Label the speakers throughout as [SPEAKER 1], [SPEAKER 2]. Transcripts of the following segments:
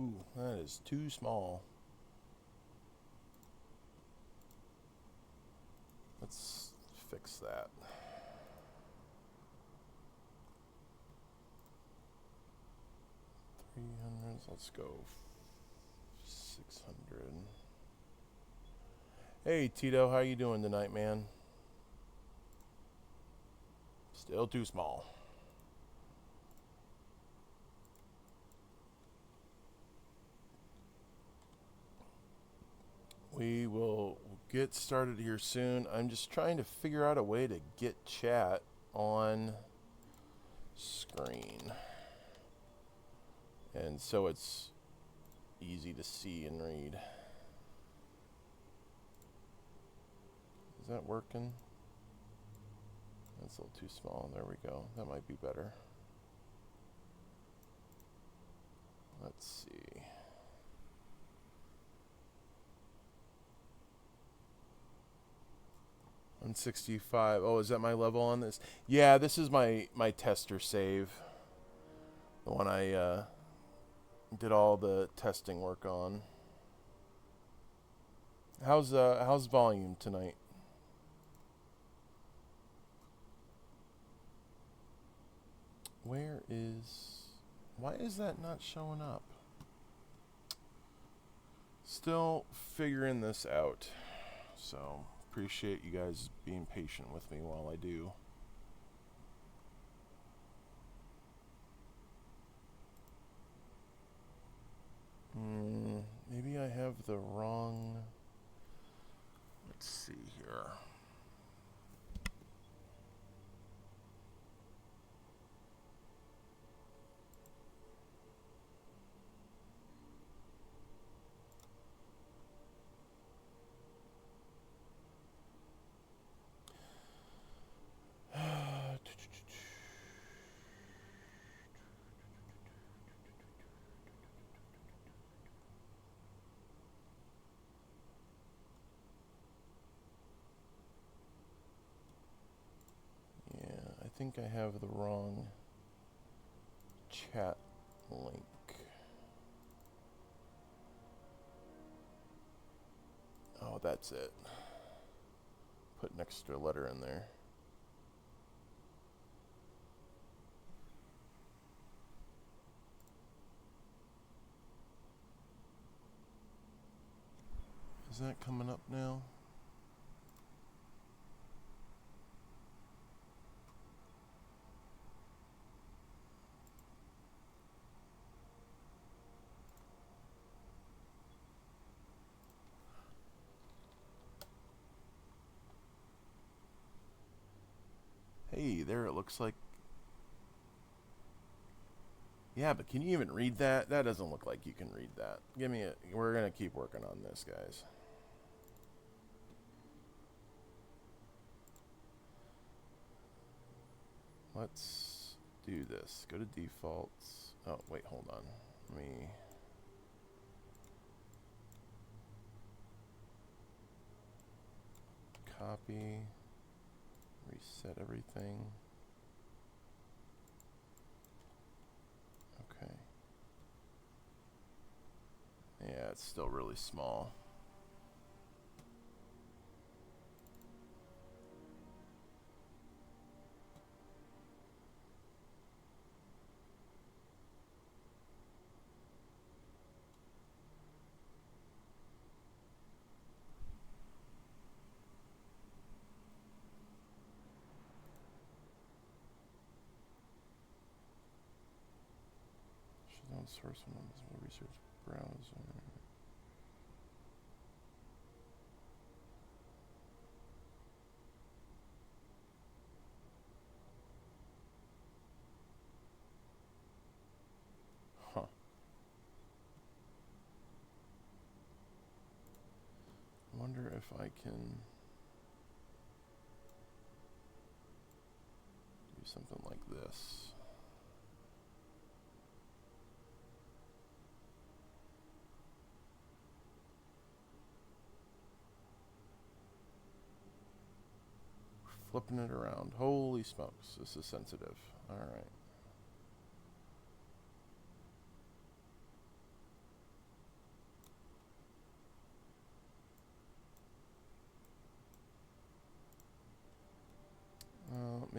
[SPEAKER 1] Ooh, that is too small. Let's fix that. 300. Let's go 600. Hey Tito, how you doing tonight, man? Still too small. We will get started here soon. I'm just trying to figure out a way to get chat on screen. And so it's easy to see and read. Is that working? That's a little too small. There we go. That might be better. Let's see. On 65. Oh, is that my level on this? Yeah, this is my tester save. The one I did all the testing work on. How's volume tonight? Why is that not showing up? Still figuring this out. So, appreciate you guys being patient with me while I do. Maybe I have the wrong... Let's see here. I think I have the wrong chat link. Oh, that's it. Put an extra letter in there. Is that coming up now? Hey, there it looks like. Yeah, but can you even read that? That doesn't look like you can read that. Give me a... We're going to keep working on this, guys. Let's do this. Go to defaults. Oh, wait, hold on. Let me... Copy. Reset everything. Okay. Yeah, it's still really small. On source and research browser. Huh. I wonder if I can do something like this. Flipping it around. Holy smokes, this is sensitive. All right.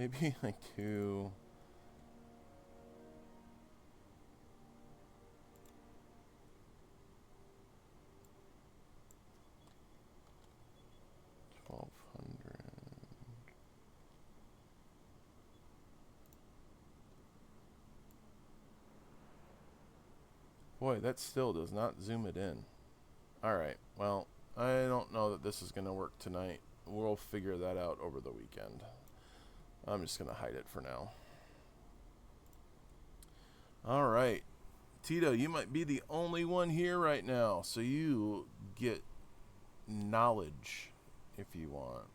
[SPEAKER 1] maybe like 2. Boy, that still does not zoom it in. Alright, well, I don't know that this is going to work tonight. We'll figure that out over the weekend. I'm just going to hide it for now. Alright, Tito, you might be the only one here right now, so you get knowledge if you want.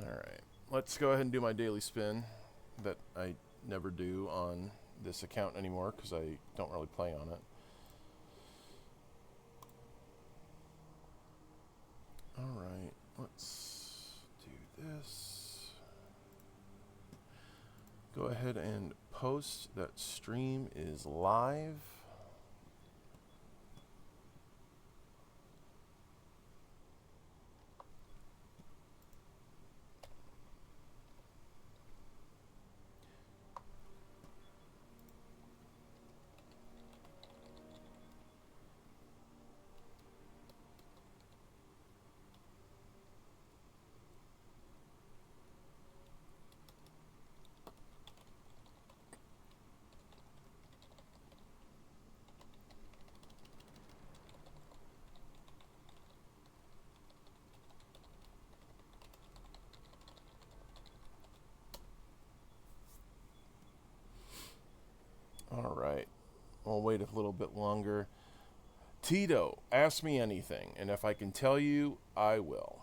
[SPEAKER 1] Alright, let's go ahead and do my daily spin that I never do on this account anymore because I don't really play on it. Alright, let's do this. Go ahead and post that stream is live. Alright, we'll wait a little bit longer. Tito, ask me anything, and if I can tell you, I will.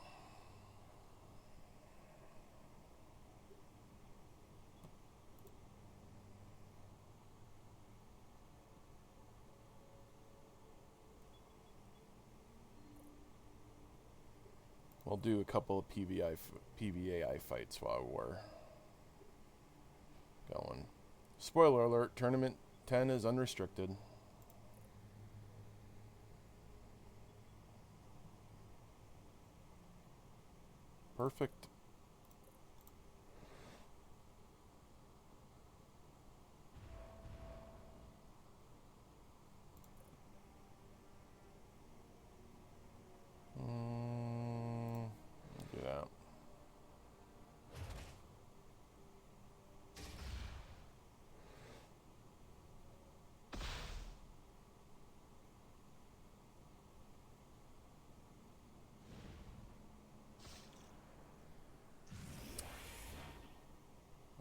[SPEAKER 1] We'll do a couple of PVAI fights while we're going. Spoiler alert, Tournament 10 is unrestricted. Perfect. Do that.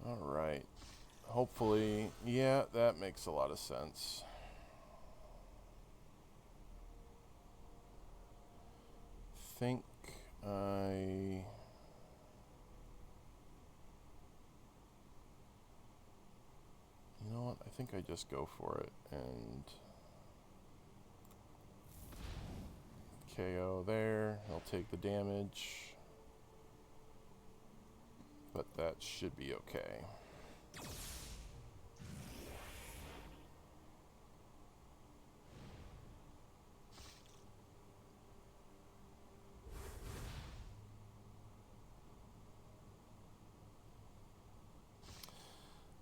[SPEAKER 1] All right. Hopefully, yeah, that makes a lot of sense. Think you know what? I think I just go for it and KO there. He'll take the damage, but that should be okay.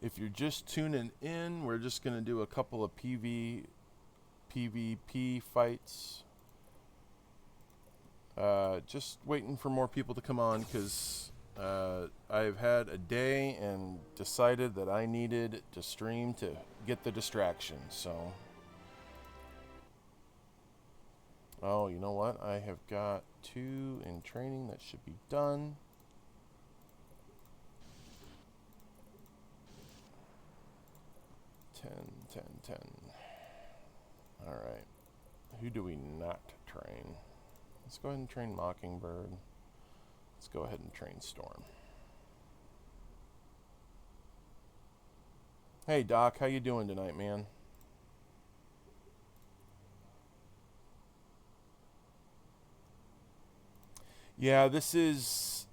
[SPEAKER 1] If you're just tuning in, we're just going to do a couple of PvP fights. Just waiting for more people to come on because I've had a day and decided that I needed to stream to get the distraction. So, oh, you know what? I have got 2 in training that should be done. Ten. Alright. Who do we not train? Let's go ahead and train Mockingbird. Let's go ahead and train Storm. Hey Doc, how you doing tonight, man? Yeah, this is,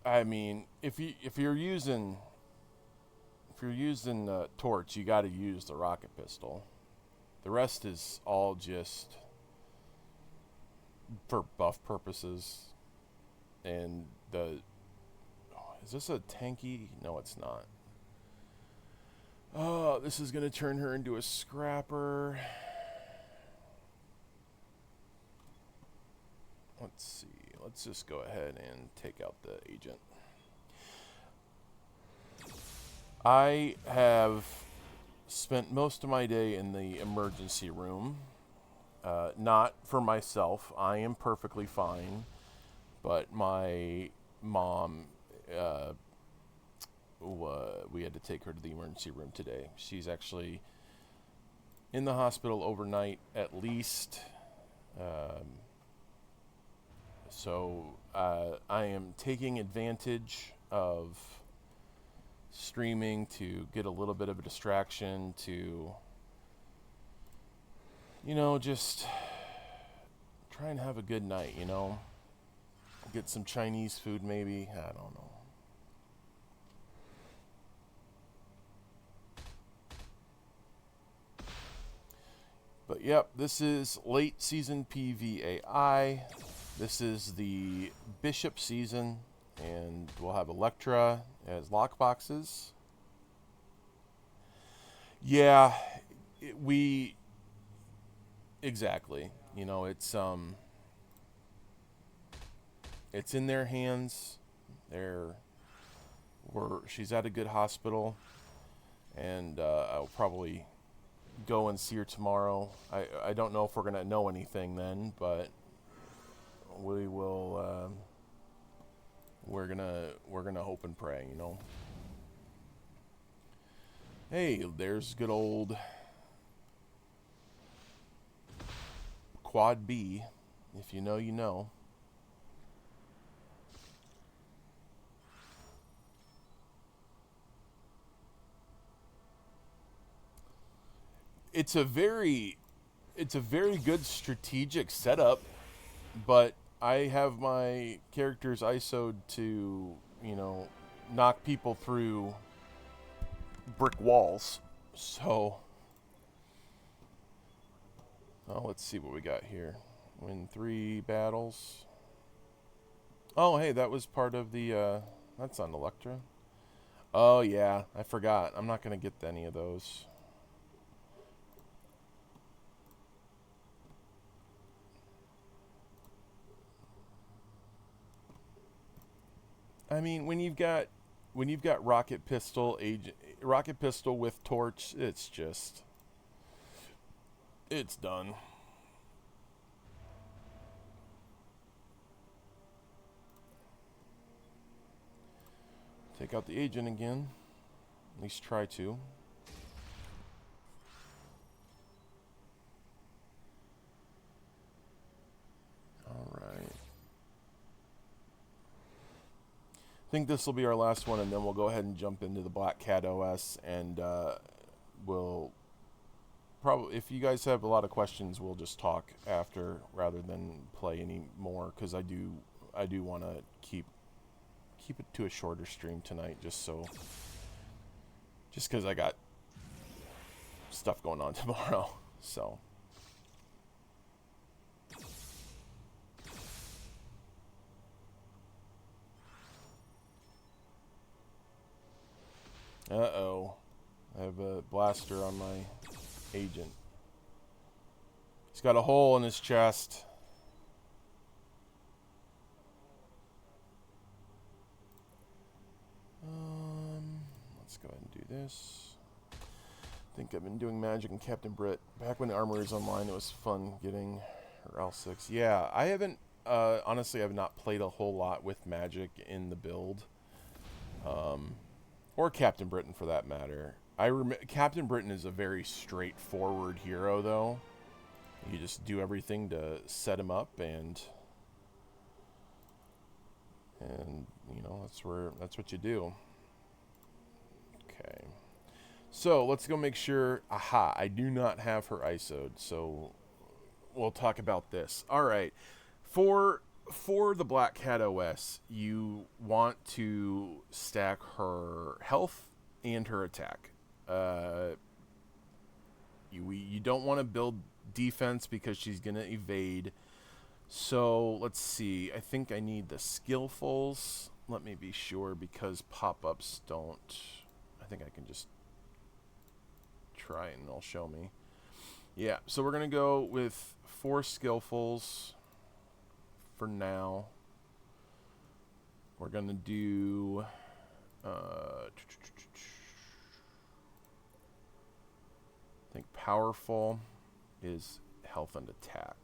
[SPEAKER 1] I mean, if you're using torch, you got to use the rocket pistol. The rest is all just for buff purposes, and the Is this a tanky? No, it's not. Oh, this is going to turn her into a scrapper. Let's see. Let's just go ahead and take out the agent. I have spent most of my day in the emergency room. Not for myself. I am perfectly fine. But my mom, we had to take her to the emergency room today. She's actually in the hospital overnight at least. So I am taking advantage of streaming to get a little bit of a distraction, to, you know, just try and have a good night, you know. Get some Chinese food maybe. I don't know. But yep, this is late season PVAI. This is the Bishop season, and we'll have Electra as lockboxes. Yeah, exactly. You know, it's in their hands. She's at a good hospital, and I'll probably go and see her tomorrow. I don't know if we're gonna know anything then, but we will. We're gonna hope and pray, you know. Hey, there's good old Quad B. If you know, you know. It's a very good strategic setup, but I have my characters ISO'd to, you know, knock people through brick walls. So, oh, let's see what we got here. Win 3 battles. Oh, hey, that was part of the, that's on Electra. Oh, yeah, I forgot. I'm not going to get any of those. I mean, when you've got rocket pistol with torch, it's done. Take out the agent again. At least try to. All right. I think this will be our last one, and then we'll go ahead and jump into the Black Cat OS, and we'll probably, if you guys have a lot of questions, we'll just talk after rather than play any more, because I do want to keep it to a shorter stream tonight, just because I got stuff going on tomorrow. So. Uh-oh. I have a blaster on my agent. He's got a hole in his chest. Let's go ahead and do this. I think I've been doing magic and Captain Brit. Back when the armory was online, it was fun getting her L6. Yeah, I haven't, honestly, I've not played a whole lot with magic in the build. Or Captain Britain, for that matter. Captain Britain is a very straightforward hero, though. You just do everything to set him up, and you know, that's what you do. Okay. So, let's go make sure. Aha, I do not have her ISO'd, so we'll talk about this. All right. For the Black Cat OS, you want to stack her health and her attack. You don't want to build defense because she's going to evade. So, let's see. I think I need the skillfuls let me be sure, because pop-ups don't... I think I can just try it and it'll show me. Yeah, so we're going to go with 4 skillfuls for now. We're going to do... I think powerful is health and attack.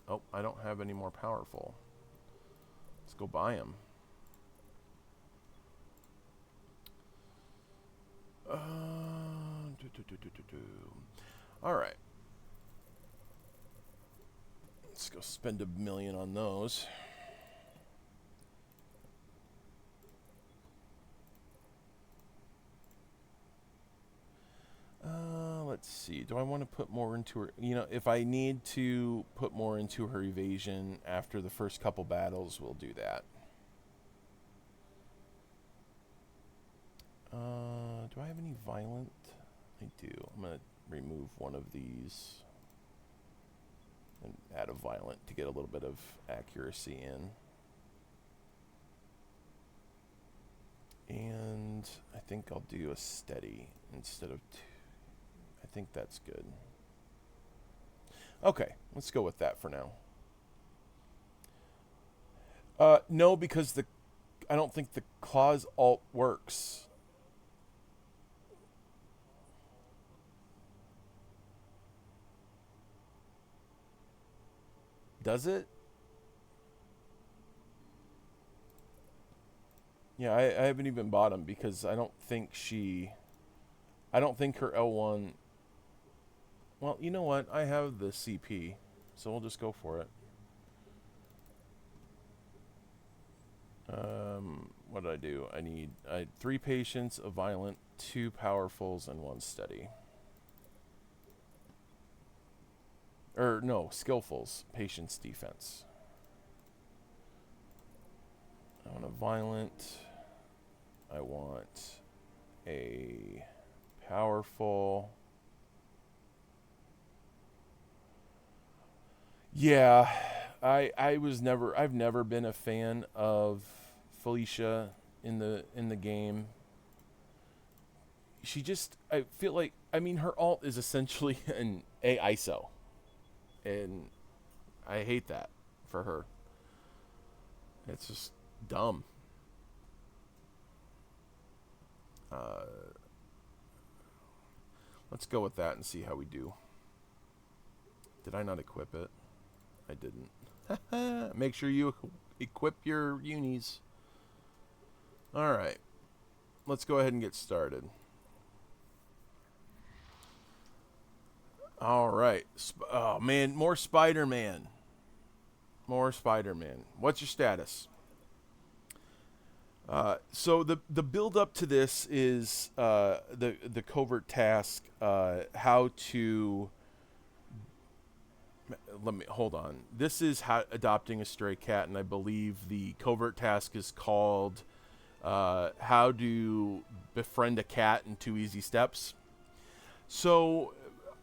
[SPEAKER 1] Oh, I don't have any more powerful. Let's go buy them. All right. Let's go spend $1 million on those. Let's see. Do I want to put more into her? You know, if I need to put more into her evasion after the first couple battles, we'll do that. Do I have any violent? I do. I'm going to remove one of these and add a violent to get a little bit of accuracy in. And I think I'll do a steady instead of 2. I think that's good. Okay, let's go with that for now. No, because I don't think the clause alt works. Does it? Yeah, I haven't even bought them because I don't think her L1... Well, you know what? I have the CP, so we'll just go for it. What did I do? I had 3 patience, a violent, 2 powerfuls, and 1 steady. Or, no, skillfuls, patience, defense. I want a violent. I want a powerful. Yeah, I've never been a fan of Felicia in the game. She just, I feel like, I mean, her alt is essentially an ISO. And I hate that for her. It's just dumb. Let's go with that and see how we do. Did I not equip it? I didn't. Make sure you equip your unis. Alright. Let's go ahead and get started. Alright. Oh, man. More Spider-Man. More Spider-Man. What's your status? So the build up to this is the covert task, how to... Let me hold on. This is adopting a stray cat, and I believe the covert task is called how to befriend a cat in 2 easy steps. So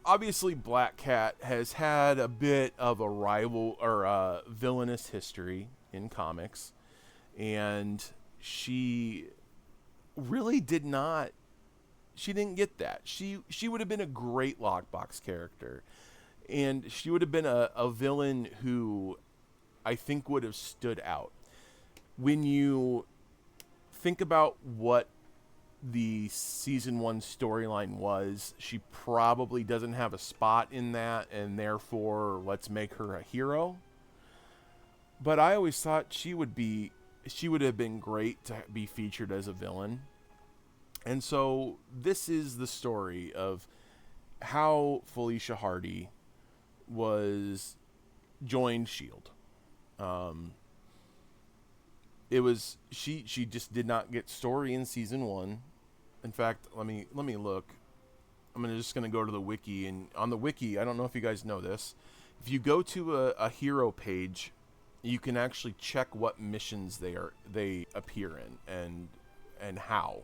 [SPEAKER 1] obviously Black Cat has had a bit of a rival or a villainous history in comics, and she really did not. She didn't get that. She would have been a great lockbox character. And she would have been a villain who I think would have stood out. When you think about what the Season 1 storyline was, she probably doesn't have a spot in that, and therefore let's make her a hero. But I always thought she would have been great to be featured as a villain. And so this is the story of how Felicia Hardy joined SHIELD. It was she just did not get story in Season 1. In fact, let me look. I'm just gonna go to the wiki, and on the wiki, I don't know if you guys know this. If you go to a hero page, you can actually check what missions they appear in and how.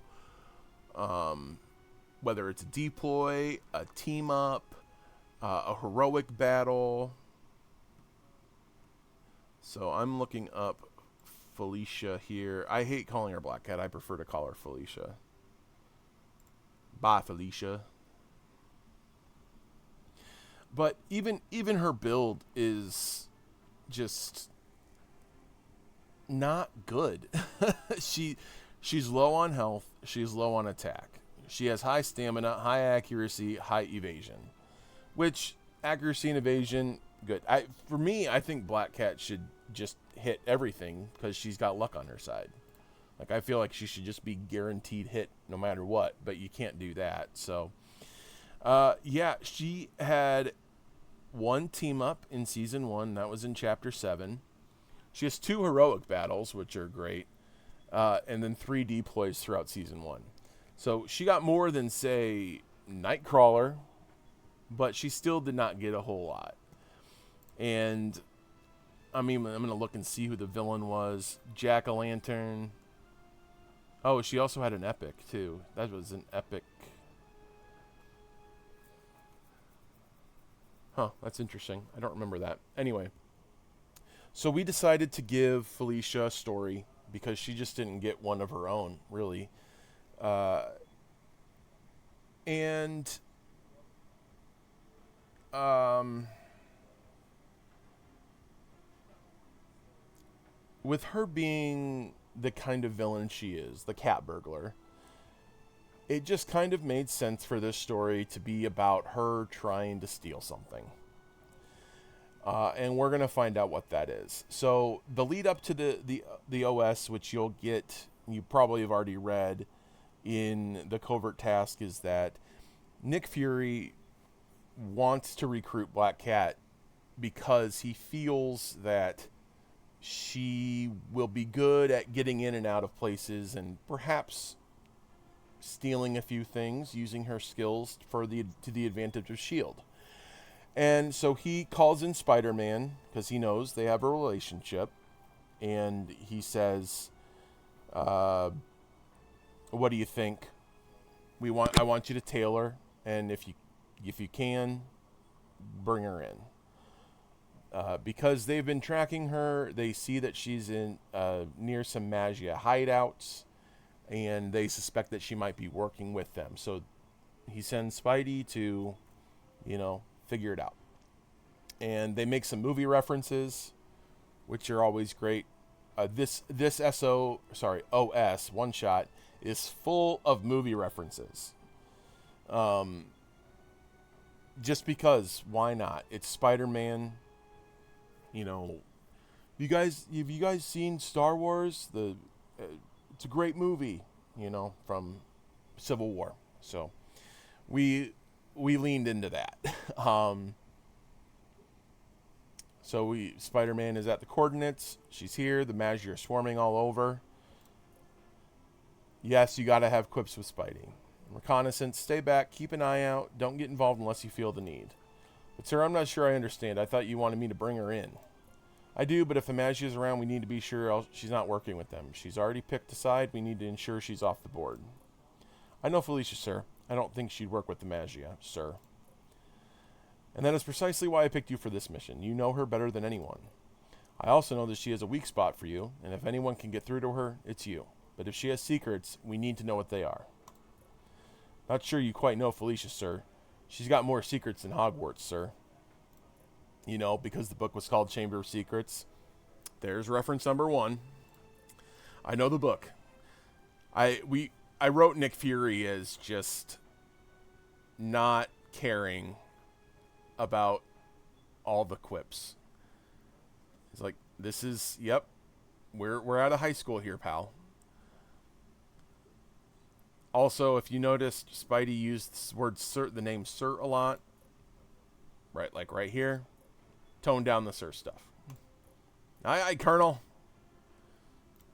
[SPEAKER 1] Whether it's a deploy, a team up, a heroic battle. So I'm looking up Felicia here. I hate calling her Black Cat. I prefer to call her Felicia. Bye, Felicia. But even her build is just not good. She's low on health. She's low on attack. She has high stamina, high accuracy, high evasion. Which, accuracy and evasion, good. For me, I think Black Cat should just hit everything because she's got luck on her side. Like, I feel like she should just be guaranteed hit no matter what, but you can't do that. So, yeah, she had one team up in Season 1. That was in Chapter 7. She has 2 heroic battles, which are great, and then 3 deploys throughout Season 1. So she got more than, say, Nightcrawler, but she still did not get a whole lot. And, I mean, I'm going to look and see who the villain was. Jack-o'-lantern. Oh, she also had an epic, too. That was an epic. Huh, that's interesting. I don't remember that. Anyway. So we decided to give Felicia a story because she just didn't get one of her own, really. With her being the kind of villain she is, the cat burglar, it just kind of made sense for this story to be about her trying to steal something. And we're going to find out what that is. So the lead up to the OS, which you probably have already read in the covert task, is that Nick Fury wants to recruit Black Cat because he feels that she will be good at getting in and out of places and perhaps stealing a few things using her skills to the advantage of S.H.I.E.L.D. And so he calls in Spider-Man because he knows they have a relationship, and he says, "What do you think? I want you to tail her, and if you can, bring her in." Because they've been tracking her, they see that she's in near some Magia hideouts, and they suspect that she might be working with them. So he sends Spidey to, figure it out. And they make some movie references, which are always great. This OS one shot is full of movie references. Just because, why not? It's Spider-Man. Have you guys seen Star Wars? It's a great movie, from Civil War. So we leaned into that. So Spider-Man is at the coordinates. She's here. The Magi are swarming all over. Yes, you got to have quips with Spidey. Reconnaissance, stay back, keep an eye out. Don't get involved unless you feel the need. But sir, I'm not sure I understand. I thought you wanted me to bring her in. I do, but if the Magi is around, we need to be sure she's not working with them. She's already picked a side. We need to ensure she's off the board. I know Felicia, sir. I don't think she'd work with the Magia, sir. And that is precisely why I picked you for this mission. You know her better than anyone. I also know that she has a weak spot for you, and if anyone can get through to her, it's you. But if she has secrets, we need to know what they are. Not sure you quite know Felicia, sir. She's got more secrets than Hogwarts, sir. Because the book was called Chamber of Secrets. There's reference number 1. I know the book. I wrote Nick Fury as just not caring about all the quips. It's like, this is, yep, we're out of high school here, pal. Also, if you noticed, Spidey used the name Sir a lot. Right, like right here. Tone down the Sir stuff. Aye, Colonel.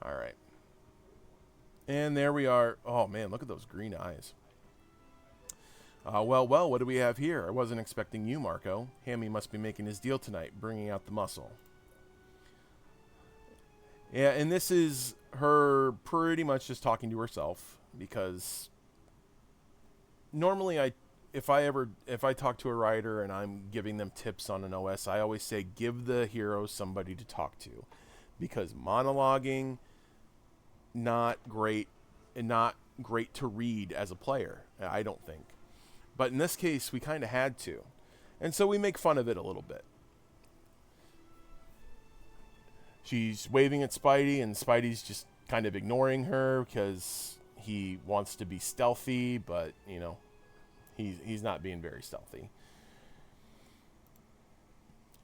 [SPEAKER 1] All right. And there we are. Oh, man, look at those green eyes. Well, what do we have here? I wasn't expecting you, Marco. Hammy must be making his deal tonight, bringing out the muscle. Yeah, and this is her pretty much just talking to herself, because normally if I talk to a writer and I'm giving them tips on an OS, I always say give the hero somebody to talk to. because monologuing, not great, and not great to read as a player, I don't think. But in this case, we kind of had to. And so we make fun of it a little bit. She's waving at Spidey, and Spidey's just kind of ignoring her because he wants to be stealthy, but, you know, he's not being very stealthy.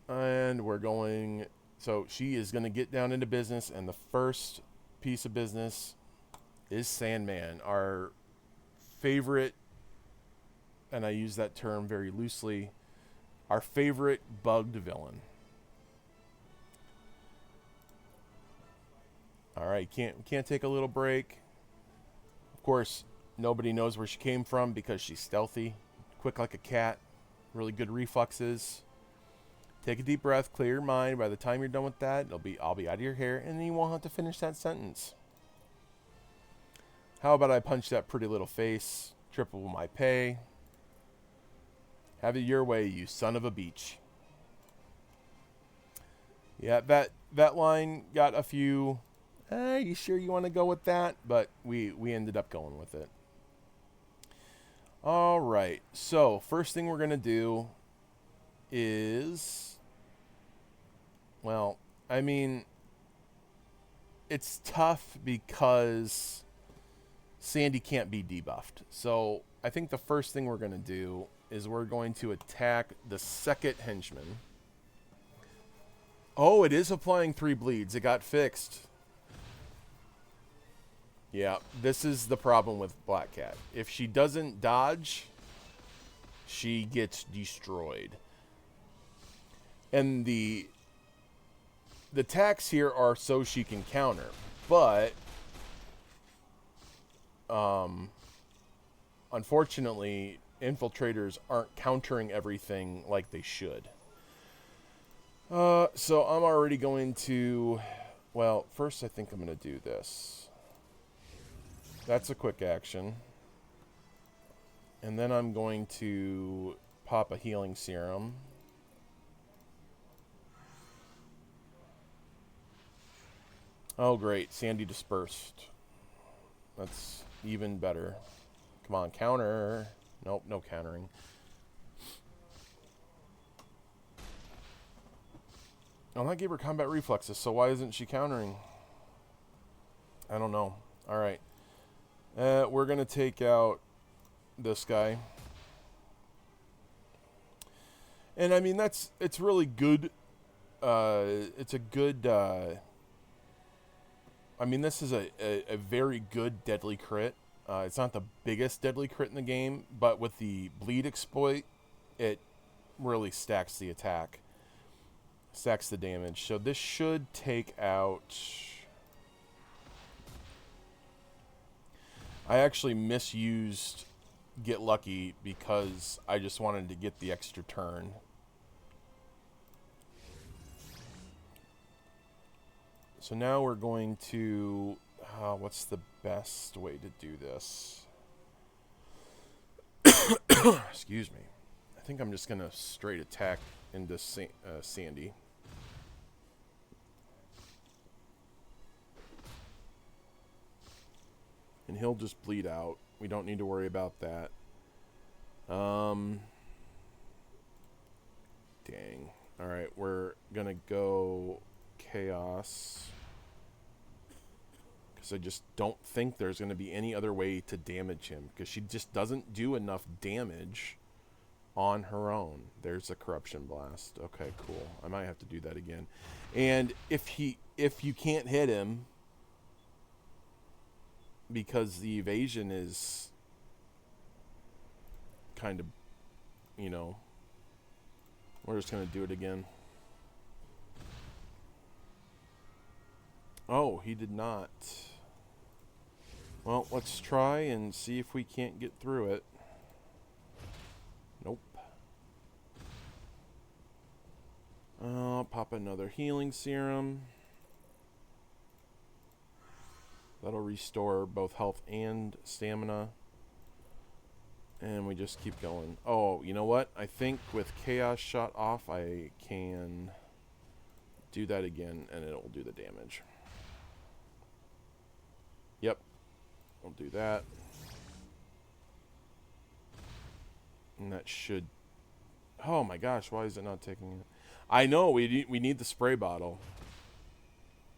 [SPEAKER 1] And we're going... So she is going to get down into business, and the first piece of business is Sandman, our favorite, and I use that term very loosely, our favorite bugged villain. All right, can't take a little break. Of course, nobody knows where she came from because she's stealthy, quick like a cat, really good reflexes. Take a deep breath, clear your mind. By the time you're done with that, I'll be out of your hair, and then you won't have to finish that sentence. How about I punch that pretty little face, triple my pay? Have it your way, you son of a beach. Yeah, that line got a few... you sure you want to go with that? But we ended up going with it. All right. So first thing we're going to do is... Well, I mean, it's tough because Sandy can't be debuffed. So I think the first thing we're going to do is we're going to attack the second henchman. Oh, it is applying 3 bleeds. It got fixed. Yeah, this is the problem with Black Cat. If she doesn't dodge, she gets destroyed. And the attacks here are so she can counter, but unfortunately, infiltrators aren't countering everything like they should. So I'm already going to... Well, first I think I'm going to do this. That's a quick action. And then I'm going to pop a healing serum. Oh, great. Sandy dispersed. That's even better. Come on, counter. Nope, no countering. Well, that gave her combat reflexes, so why isn't she countering? I don't know. All right. We're going to take out this guy. And, I mean, it's really good. It's a good... I mean, this is a very good deadly crit. It's not the biggest deadly crit in the game, but with the bleed exploit, it really stacks the attack. Stacks the damage. So this should take out... I actually misused Get Lucky because I just wanted to get the extra turn. So now we're going to... what's the best way to do this? Excuse me. I think I'm just going to straight attack into Sandy. And he'll just bleed out. We don't need to worry about that. Dang. Alright, we're going to go Chaos. Because I just don't think there's going to be any other way to damage him. Because she just doesn't do enough damage on her own. There's a Corruption Blast. Okay, cool. I might have to do that again. And if you can't hit him, because the evasion is kind of, you know, we're just going to do it again. Oh, he did not. Well, let's try and see if we can't get through it. Nope. I'll pop another healing serum. That'll restore both health and stamina. And we just keep going. Oh, you know what? I think with Chaos Shot off, I can do that again, and it'll do the damage. Yep. We'll do that. And that should... Oh my gosh, why is it not taking it? I know, we need the spray bottle.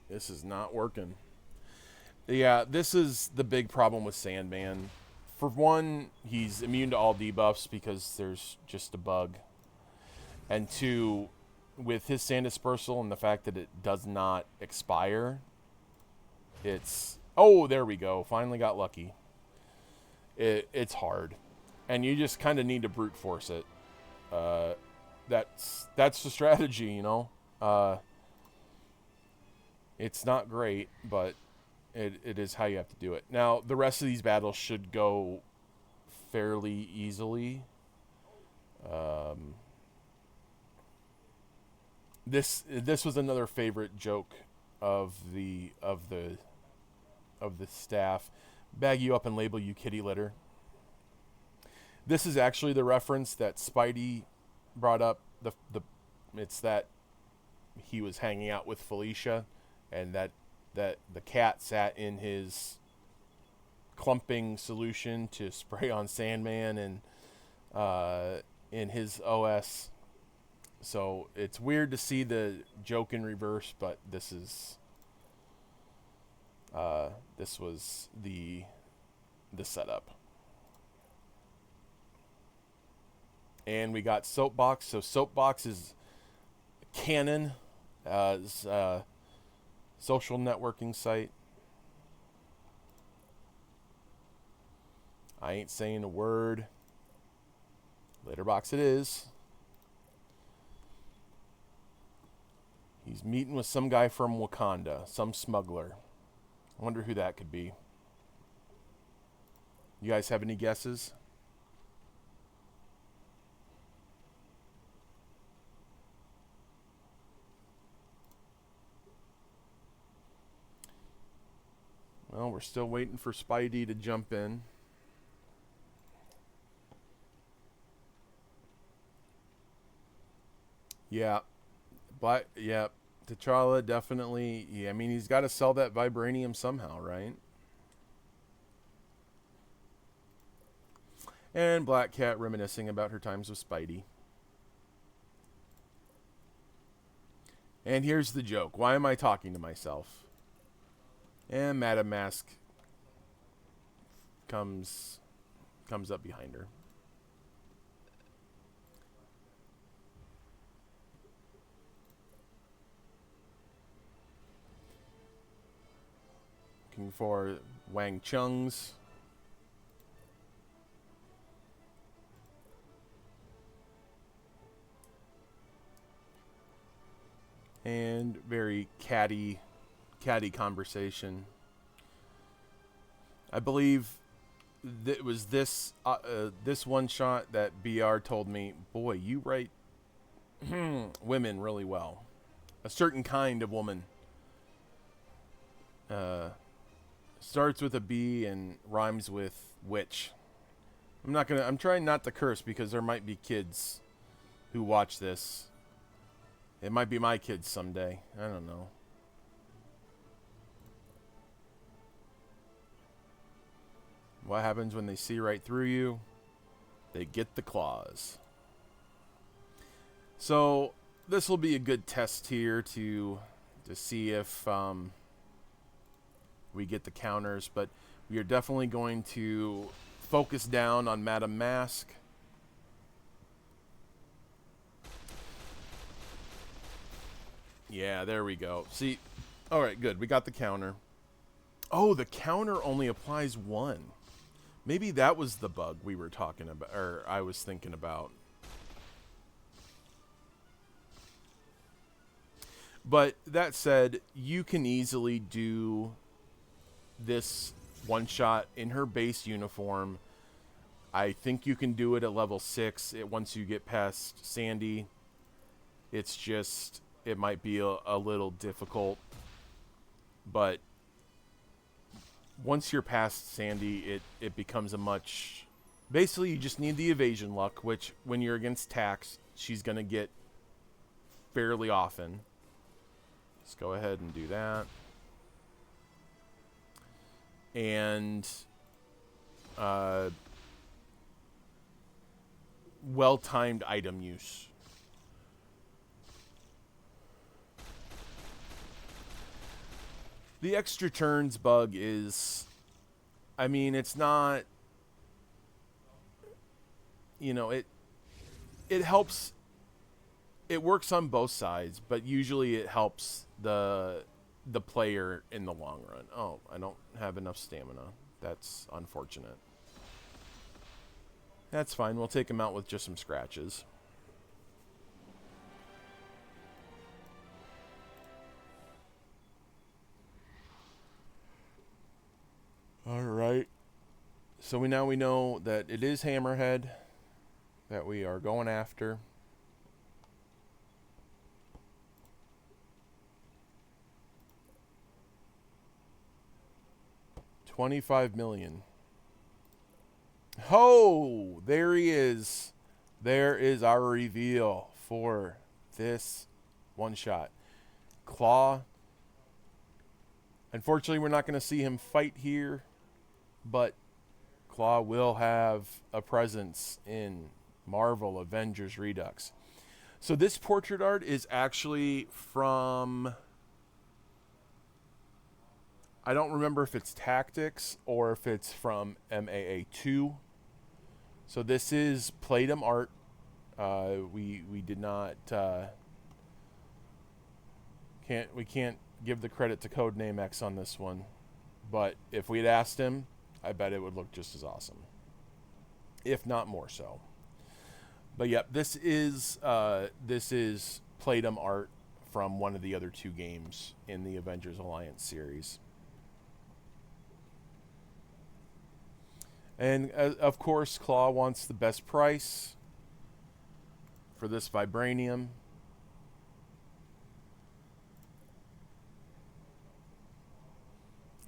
[SPEAKER 1] This is not working. Yeah, this is the big problem with Sandman. For one, he's immune to all debuffs because there's just a bug. And two, with his Sand Dispersal and the fact that it does not expire, it's... Oh, there we go. Finally got lucky. It's hard. And you just kind of need to brute force it. That's the strategy, you know. It's not great, but it is how you have to do it. Now, the rest of these battles should go fairly easily. This was another favorite joke of the staff. Bag you up and label you kitty litter. This is actually the reference that Spidey brought up. It's that he was hanging out with Felicia, and that the cat sat in his clumping solution to spray on Sandman and in his OS. So it's weird to see the joke in reverse, but this was the setup. And we got Soapbox. So Soapbox is canon as a social networking site. I ain't saying a word. Letterbox it is. He's meeting with some guy from Wakanda, some smuggler. I wonder who that could be. You guys have any guesses? Well, we're still waiting for Spidey to jump in. Yeah. But, yeah. T'Challa definitely... Yeah, I mean, he's got to sell that vibranium somehow, right? And Black Cat reminiscing about her times with Spidey. And here's the joke. Why am I talking to myself? And Madame Mask comes up behind her. Looking for Wang Chung's. And very catty conversation. I believe it was this one shot that BR told me, boy, you write women really well. A certain kind of woman. Starts with a B and rhymes with witch. I'm trying not to curse because there might be kids who watch this. It might be my kids someday. I don't know. What happens when they see right through you? They get the claws. So this will be a good test here to see if we get the counters, but we are definitely going to focus down on Madame Mask. Yeah, there we go. See, all right, good. We got the counter. Oh, the counter only applies one. Maybe that was the bug we were talking about, or I was thinking about. But that said, you can easily do this one shot in her base uniform. I think you can do it at level 6 once you get past Sandy. It's just, it might be a little difficult. But once you're past Sandy, it becomes a much... Basically, you just need the evasion luck, which when you're against Tax, she's going to get fairly often. Let's go ahead and do that. And well-timed item use. The extra turns bug is, I mean, it's not, you know, it helps. It works on both sides, but usually it helps the player in the long run. Oh, I don't have enough stamina. That's unfortunate. That's fine. We'll take him out with just some scratches. All right. So now we know that it is Hammerhead that we are going after. $25 million. Oh, there he is. There is our reveal for this one shot. Claw. Unfortunately, we're not going to see him fight here, but Claw will have a presence in Marvel Avengers Redux. So this portrait art is actually from, I don't remember if it's Tactics or if it's from MAA 2. So this is Playdom art. We did not can't give the credit to Codename X on this one, but if we'd asked him, I bet it would look just as awesome, if not more so. But yep, this is Playdom art from one of the other two games in the Avengers Alliance series. And of course, Claw wants the best price for this vibranium.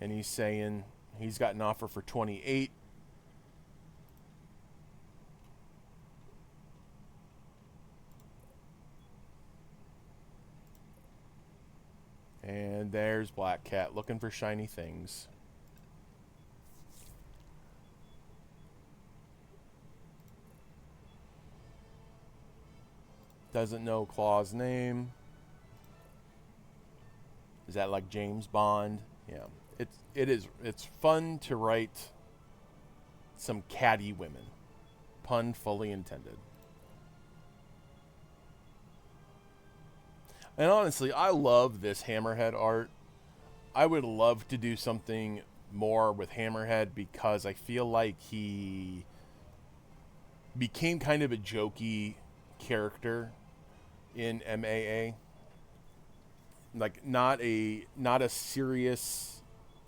[SPEAKER 1] And he's saying he's got an offer for 28. And there's Black Cat looking for shiny things. Doesn't know Claw's name. Is that like James Bond? Yeah. It's fun to write some catty women. Pun fully intended. And honestly, I love this Hammerhead art. I would love to do something more with Hammerhead because I feel like he became kind of a jokey character in MAA. Like not a serious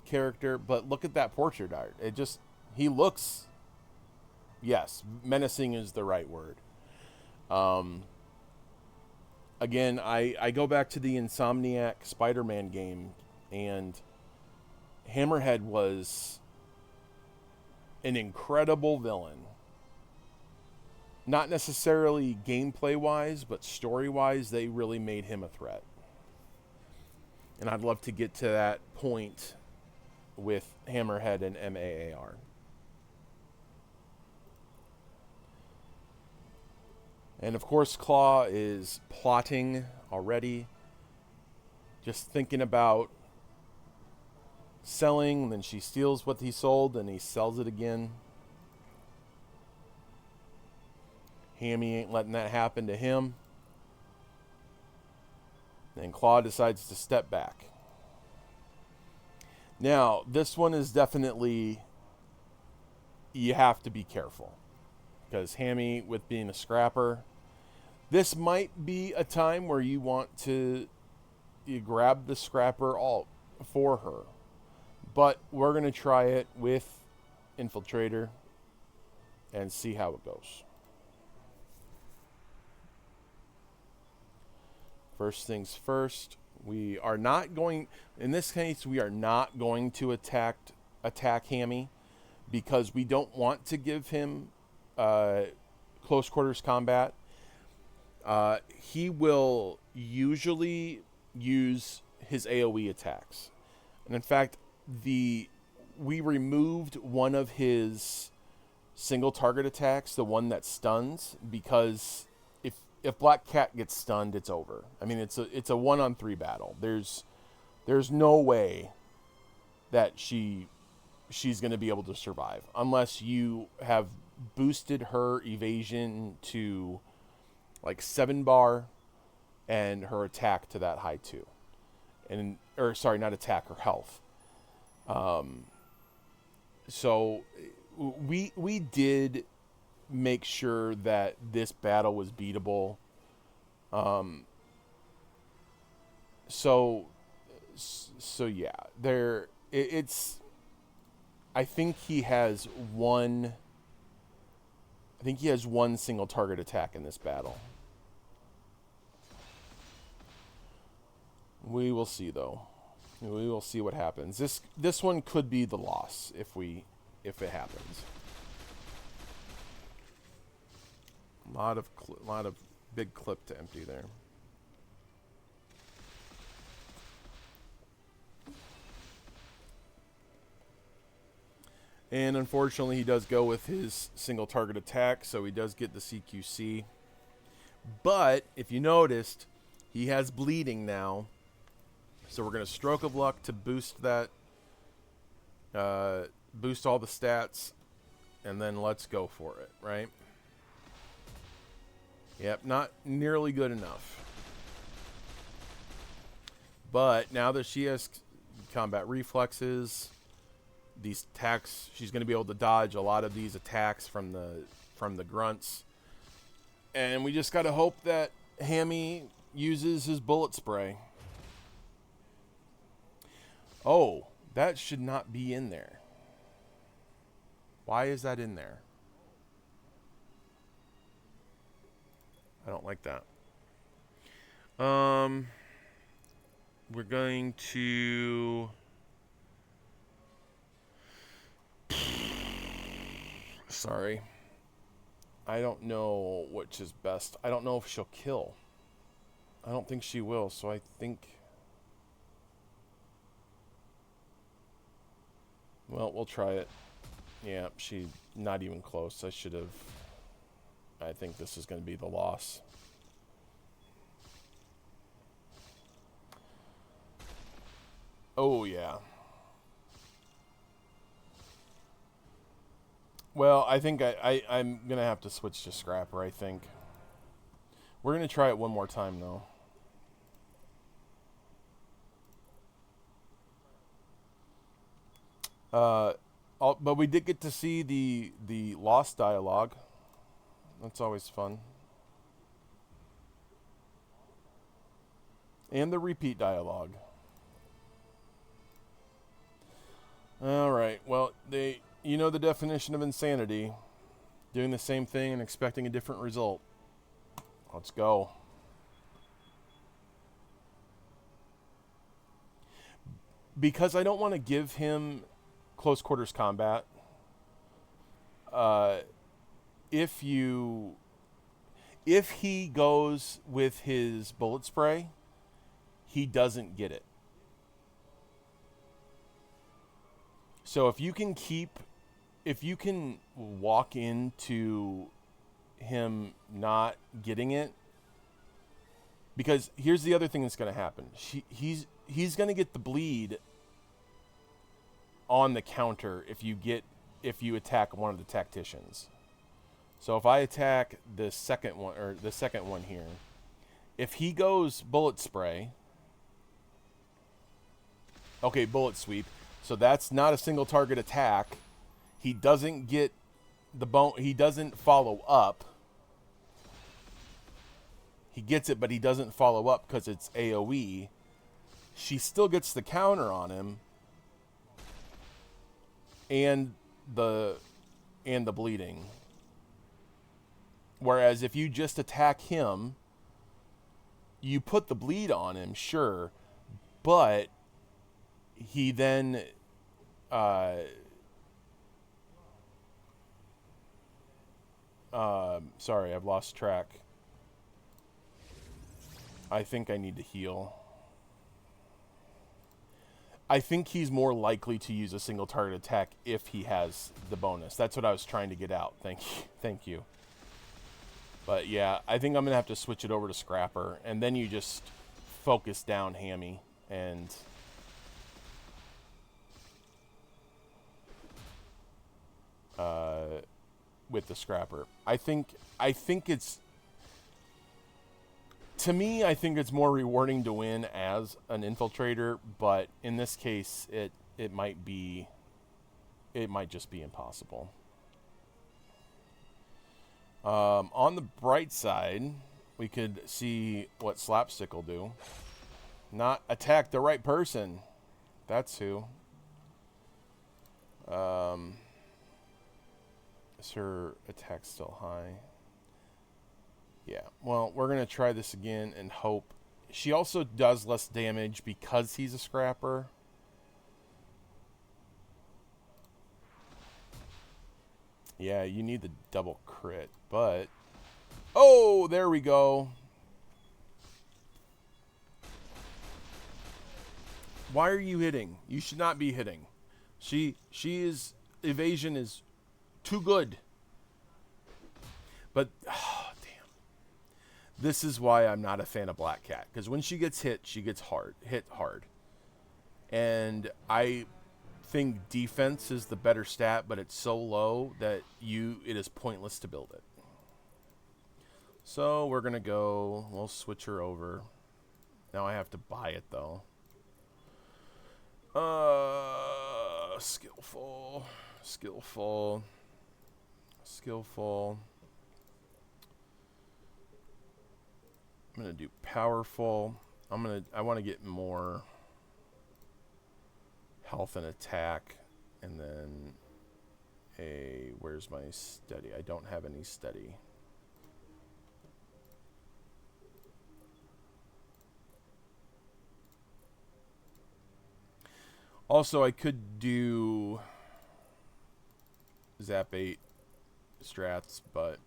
[SPEAKER 1] character, but look at that portrait art. He looks, yes, menacing is the right word. Again, I go back to the Insomniac Spider-Man game, and Hammerhead was an incredible villain. Not necessarily gameplay-wise, but story-wise, they really made him a threat. And I'd love to get to that point with Hammerhead and MAAR. And of course, Claw is plotting already. Just thinking about selling, and then she steals what he sold, and he sells it again. Hammy ain't letting that happen to him. And Claw decides to step back. Now, this one is definitely, you have to be careful. Because Hammy, with being a scrapper, this might be a time where you want to grab the scrapper all for her. But we're going to try it with Infiltrator and see how it goes. First things first, we are not going, in this case, we are not going to attack Hammy because we don't want to give him close quarters combat. He will usually use his AoE attacks. And in fact, we removed one of his single target attacks, the one that stuns, because if Black Cat gets stunned, it's over. I mean, it's a 1-on-3 battle. There's no way that she's going to be able to survive unless you have boosted her evasion to like 7 bar and her attack to that high too. Or sorry, not attack, her health. So we did make sure that this battle was beatable. So yeah, it's. I think he has one single target attack in this battle. We will see, though. We will see what happens. This one could be the loss if it happens. A lot of big clip to empty there. And unfortunately, he does go with his single target attack, so he does get the CQC. But if you noticed, he has bleeding now. So we're going to Stroke of Luck to boost that, boost all the stats, and then let's go for it, right? Yep, not nearly good enough. But now that she has combat reflexes, these attacks, she's going to be able to dodge a lot of these attacks from the grunts. And we just got to hope that Hammy uses his bullet spray. Oh, that should not be in there. Why is that in there? I don't like that. We're going to... Sorry. I don't know which is best. I don't know if she'll kill. I don't think she will, so I think... Well, we'll try it. Yeah, she's not even close. I should have... I think this is going to be the loss. Oh, yeah. Well, I think I'm going to have to switch to Scrapper, I think. We're going to try it one more time, though. But we did get to see the lost dialogue. That's always fun. And the repeat dialogue. All right. Well, you know the definition of insanity. Doing the same thing and expecting a different result. Let's go. Because I don't want to give him close quarters combat. If he goes with his bullet spray, he doesn't get it. So if you can walk into him not getting it, because here's the other thing that's going to happen. He's going to get the bleed on the counter if you attack one of the tacticians. So if I attack the second one here, if he goes bullet spray, okay, bullet sweep. So that's not a single target attack. He doesn't get the bone. He doesn't follow up. He gets it, but he doesn't follow up because it's AoE. She still gets the counter on him. And the bleeding. Whereas if you just attack him, you put the bleed on him, sure, but he then sorry, I've lost track. I think I need to heal. I think he's more likely to use a single target attack if he has the bonus. That's what I was trying to get out. Thank you. Thank you. But yeah, I think I'm going to have to switch it over to Scrapper. And then you just focus down Hammy. And with the Scrapper. I think it's... To me, I think it's more rewarding to win as an infiltrator, but in this case, it might just be impossible. On the bright side, we could see what Slapstick will do. Not attack the right person. That's who. Is her attack still high? Yeah, well, we're going to try this again and hope. She also does less damage because he's a Scrapper. Yeah, you need the double crit, but... Oh, there we go. Why are you hitting? You should not be hitting. She is... Evasion is too good. But... This is why I'm not a fan of Black Cat, because when she gets hit, she gets hit hard. And I think defense is the better stat, but it's so low that it is pointless to build it. So we're going to go, we'll switch her over. Now I have to buy it though. Skillful. I'm going to do powerful. I want to get more health and attack. And then where's my steady? I don't have any steady. Also, I could do Zap 8 strats, but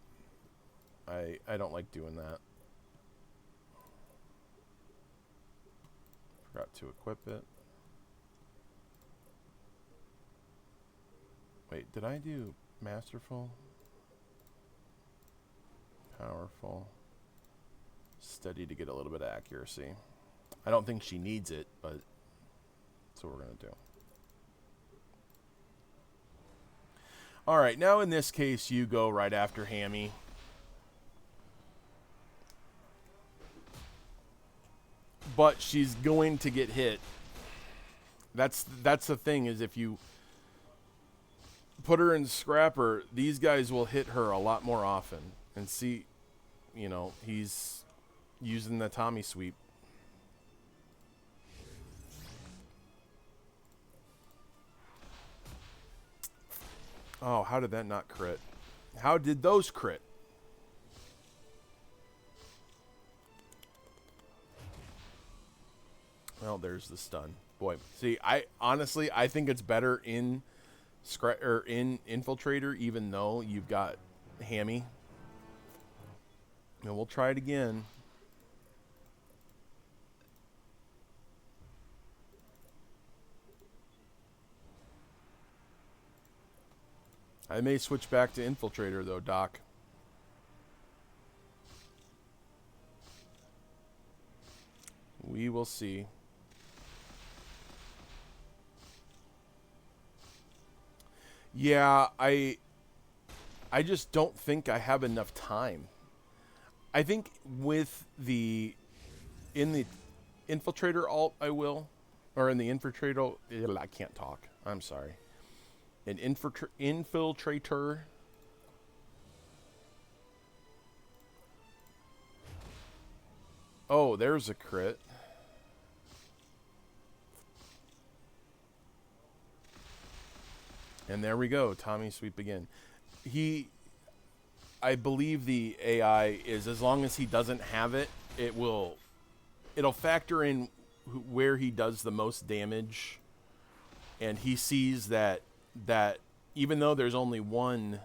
[SPEAKER 1] I don't like doing that. Forgot to equip it. Wait, did I do Masterful? Powerful. Steady to get a little bit of accuracy. I don't think she needs it, but that's what we're going to do. Alright, now in this case, you go right after Hammy. But she's going to get hit. That's the thing, is if you put her in Scrapper, these guys will hit her a lot more often. And see, you know, he's using the Tommy sweep. Oh, how did that not crit? How did those crit? Well, there's the stun. Boy, see, I think it's better in Infiltrator, even though you've got Hammy. And we'll try it again. I may switch back to Infiltrator, though, Doc. We will see. Yeah, I just don't think I have enough time. I think with in the Infiltrator alt, I will. Or in the Infiltrator... I can't talk. I'm sorry. An Infiltrator... Oh, there's a crit. And there we go. Tommy sweep again. I believe the AI is, as long as he doesn't have it, it'll factor in where he does the most damage. And he sees that even though there's only one,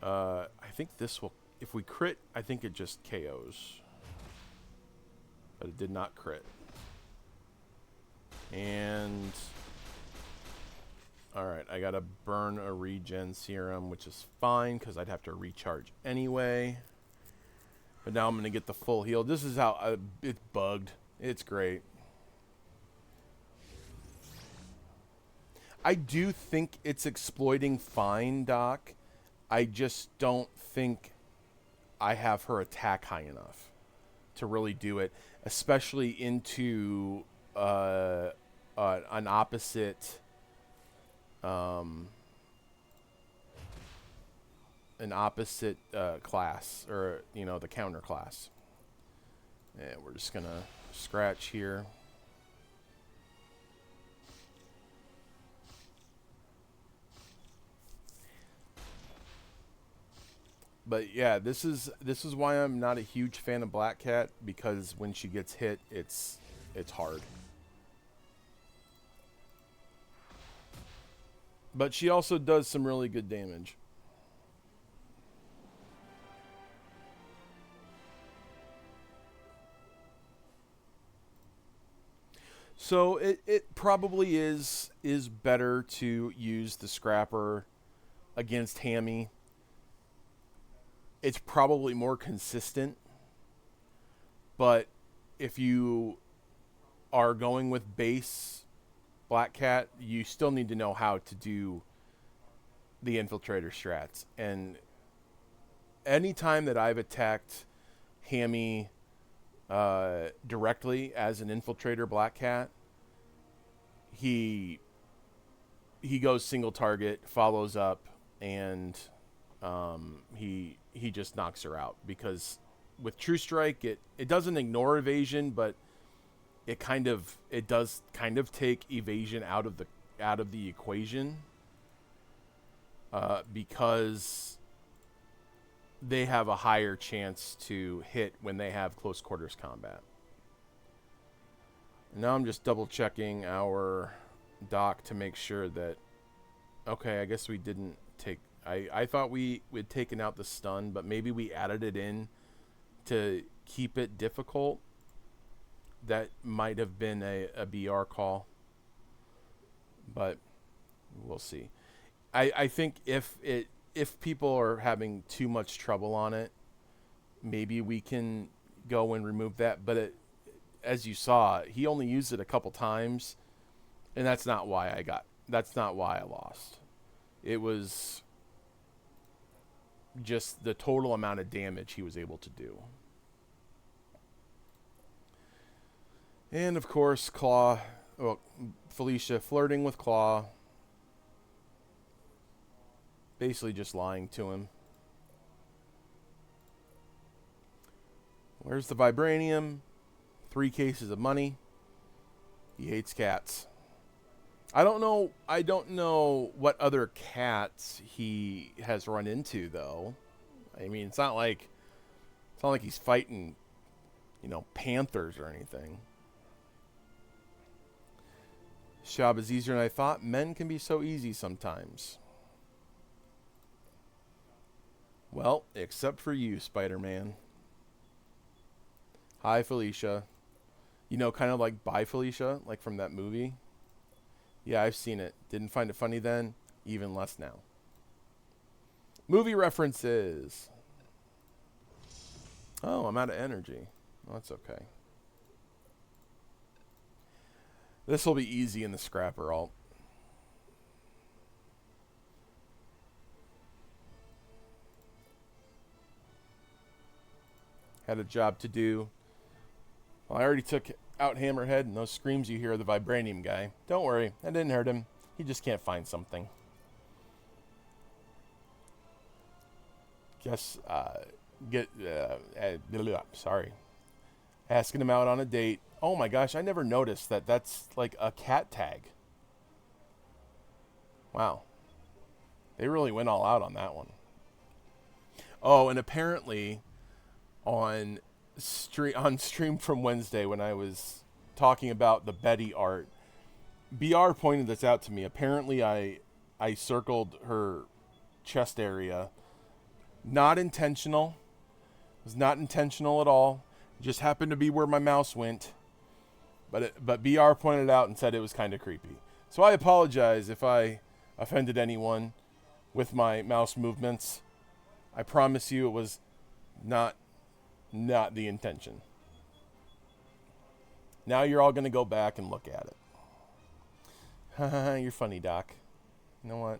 [SPEAKER 1] I think this will, if we crit, I think it just KOs. But it did not crit. And alright, I gotta burn a regen serum, which is fine because I'd have to recharge anyway. But now I'm gonna get the full heal. This is how it's bugged. It's great. I do think it's exploiting fine, Doc. I just don't think I have her attack high enough to really do it, especially into an opposite class, or you know, the counter class. And we're just gonna scratch here. But yeah, this is why I'm not a huge fan of Black Cat, because when she gets hit, it's hard. But she also does some really good damage. So it probably is better to use the Scrapper against Hammy. It's probably more consistent, but if you are going with base Black Cat, you still need to know how to do the infiltrator strats. And anytime that I've attacked Hammy directly as an infiltrator Black Cat, he goes single target, follows up, and he just knocks her out, because with True Strike it doesn't ignore evasion, but it does kind of take evasion out of the equation, because they have a higher chance to hit when they have close quarters combat. Now I'm just double checking our doc to make sure that, okay, I guess we didn't take, I thought we'd taken out the stun, but maybe we added it in to keep it difficult. That might have been a BR call, but we'll see. I think if people are having too much trouble on it, maybe we can go and remove that. But as you saw, he only used it a couple times, and that's not why I lost. It was just the total amount of damage he was able to do. And of course, Claw, well, Felicia flirting with Claw, basically just lying to him. Where's the vibranium? 3 cases of money. He hates cats. I don't know what other cats he has run into, though. I mean, it's not like he's fighting, you know, panthers or anything. Job is easier than I thought. Men can be so easy sometimes. Well, except for you, Spider-Man. Hi, Felicia. You know, kind of like Bye, Felicia, like from that movie. Yeah, I've seen it. Didn't find it funny then, even less now. Movie references. Oh, I'm out of energy. Well, that's okay. This will be easy in the Scrapper alt. Had a job to do. Well, I already took out Hammerhead, and those screams you hear are the Vibranium guy. Don't worry, I didn't hurt him. He just can't find something. Guess, sorry. Asking him out on a date. Oh my gosh, I never noticed that that's like a cat tag. Wow. They really went all out on that one. Oh, and apparently on stream from Wednesday, when I was talking about the Betty art, BR pointed this out to me. Apparently I circled her chest area. Not intentional. It was not intentional at all. It just happened to be where my mouse went. But BR pointed out and said it was kind of creepy. So I apologize if I offended anyone with my mouse movements. I promise you it was not the intention. Now you're all going to go back and look at it. You're funny, Doc. You know what?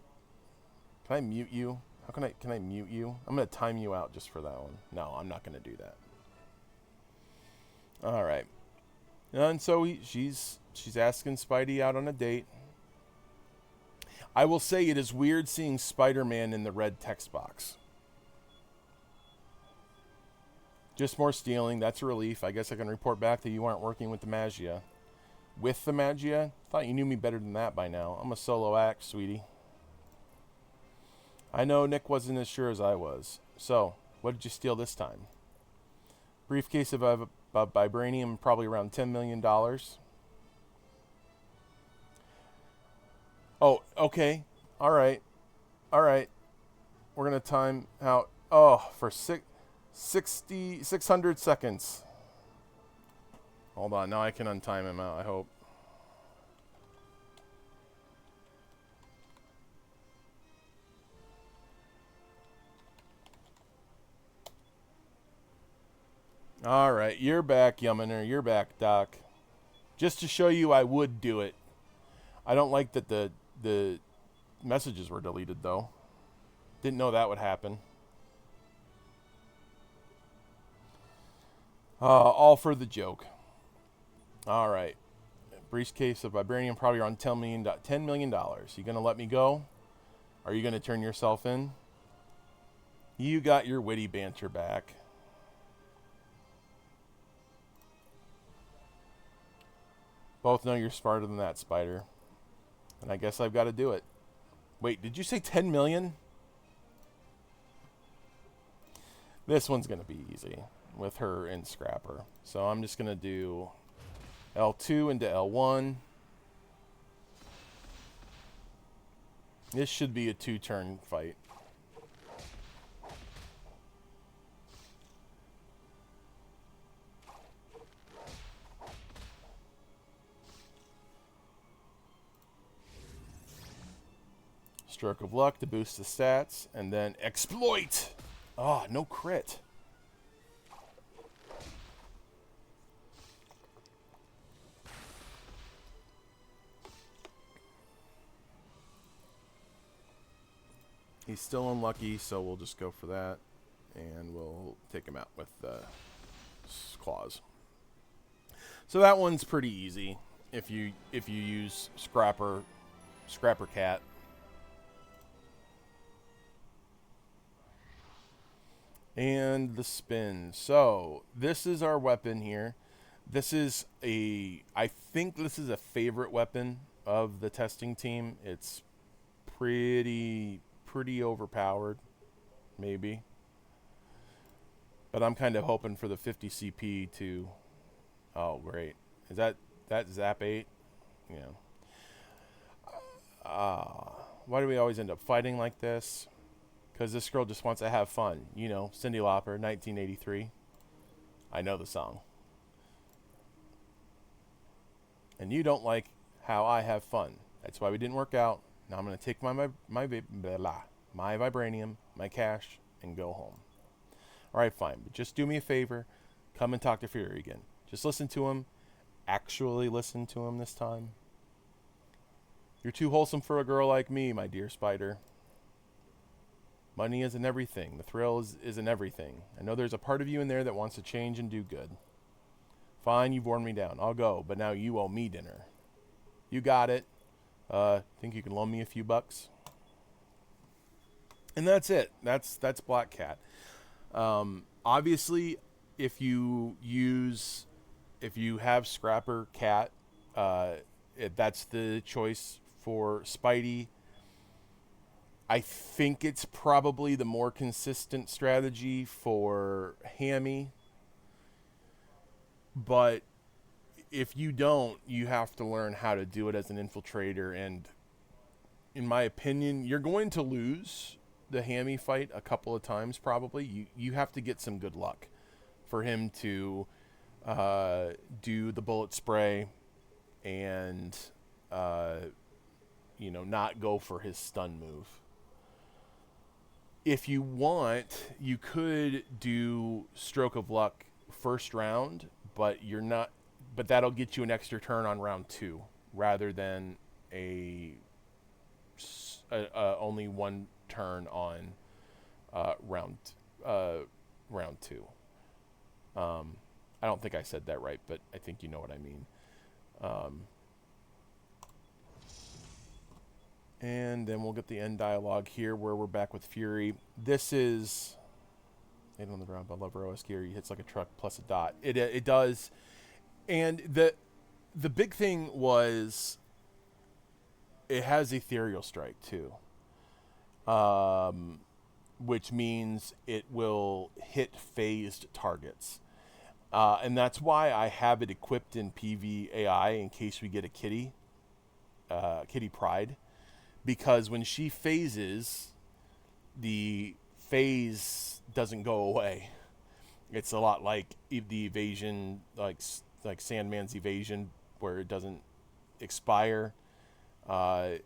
[SPEAKER 1] Can I mute you? Can I mute you? I'm going to time you out just for that one. No, I'm not going to do that. All right. And so she's asking Spidey out on a date. I will say it is weird seeing Spider-Man in the red text box. Just more stealing. That's a relief. I guess I can report back that you aren't working with the Magia. With the Magia? Thought you knew me better than that by now. I'm a solo act, sweetie. I know Nick wasn't as sure as I was. So, what did you steal this time? Briefcase of vibranium, probably around $10 million. Oh, okay. All right. We're going to time out. Oh, for 600 seconds. Hold on. Now I can untime him out, I hope. All right. You're back, Yuminer. You're back, Doc. Just to show you I would do it. I don't like that the messages were deleted, though. Didn't know that would happen. All for the joke. All right. Briefcase of vibranium, probably around $10 million. You going to let me go? Are you going to turn yourself in? You got your witty banter back. Both know you're smarter than that, Spider. And I guess I've got to do it. Wait, did you say 10 million? This one's going to be easy with her and Scrapper. So I'm just going to do L2 into L1. This should be a 2-turn fight. Stroke of luck to boost the stats, and then exploit. Oh, no crit. He's still unlucky, so we'll just go for that, and we'll take him out with claws. So that one's pretty easy if you use Scrapper Cat. And the spin. So this is our weapon here. This is I think this is a favorite weapon of the testing team. It's pretty overpowered, maybe. But I'm kind of hoping for the 50 CP to. Oh, great! Is that Zap 8? Yeah. Why do we always end up fighting like this? Because this girl just wants to have fun. You know, Cyndi Lauper, 1983. I know the song. And you don't like how I have fun. That's why we didn't work out. Now I'm going to take my vibranium, my cash, and go home. All right, fine. But just do me a favor. Come and talk to Fury again. Just listen to him. Actually listen to him this time. You're too wholesome for a girl like me, my dear Spider. Money isn't everything. The thrill isn't everything. I know there's a part of you in there that wants to change and do good. Fine, you've worn me down. I'll go, but now you owe me dinner. You got it. Think you can loan me a few bucks? And that's it. That's Black Cat. Obviously, if you have Scrapper Cat, that's the choice for Spidey. I think it's probably the more consistent strategy for Hammy. But if you don't, you have to learn how to do it as an infiltrator. And in my opinion, you're going to lose the Hammy fight a couple of times probably. You have to get some good luck for him to do the bullet spray and not go for his stun move. If you want, you could do Stroke of Luck first round, but you're not. But that'll get you an extra turn on round 2, rather than a only one turn on round 2. I don't think I said that right, but I think you know what I mean. And then we'll get the end dialogue here, where we're back with Fury. This is Laying on the ground, but Lover OS gear. He hits like a truck plus a dot. It does. And the big thing was it has Ethereal Strike too, which means it will hit phased targets. And that's why I have it equipped in PVAI in case we get a Kitty Pride. Because when she phases, the phase doesn't go away. It's a lot like the evasion, like Sandman's evasion, where it doesn't expire. With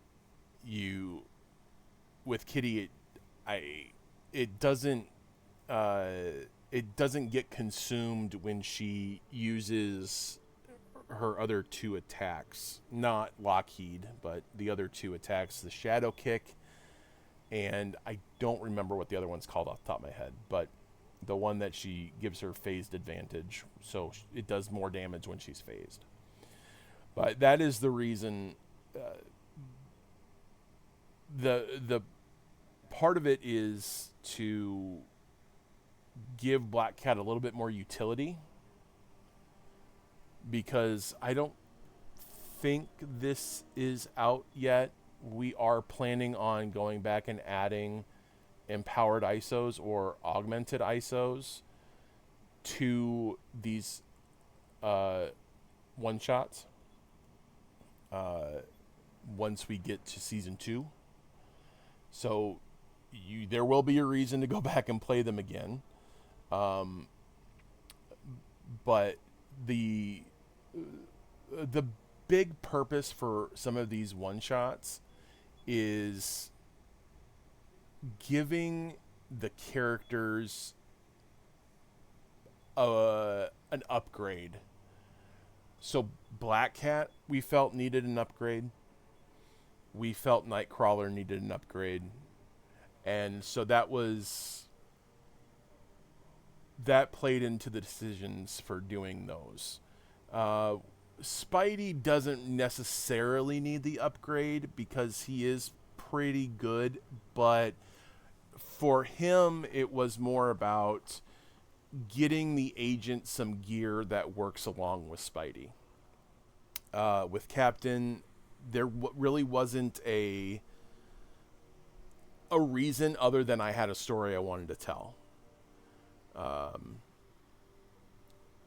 [SPEAKER 1] Kitty, it doesn't get consumed when she uses her other 2 attacks, not Lockheed, but the other 2 attacks, the Shadow Kick, and I don't remember what the other one's called off the top of my head, but the one that she gives her phased advantage, so it does more damage when she's phased. But that is the reason. The part of it is to give Black Cat a little bit more utility, because I don't think this is out yet. We are planning on going back and adding empowered ISOs or augmented ISOs to these one-shots once we get to Season 2. So there will be a reason to go back and play them again. But the big purpose for some of these one-shots is giving the characters an upgrade. So Black Cat, we felt, needed an upgrade. We felt Nightcrawler needed an upgrade. And so that played into the decisions for doing those. Spidey doesn't necessarily need the upgrade because he is pretty good, but for him it was more about getting the agent some gear that works along with Spidey. With Captain, there really wasn't a reason other than I had a story I wanted to tell.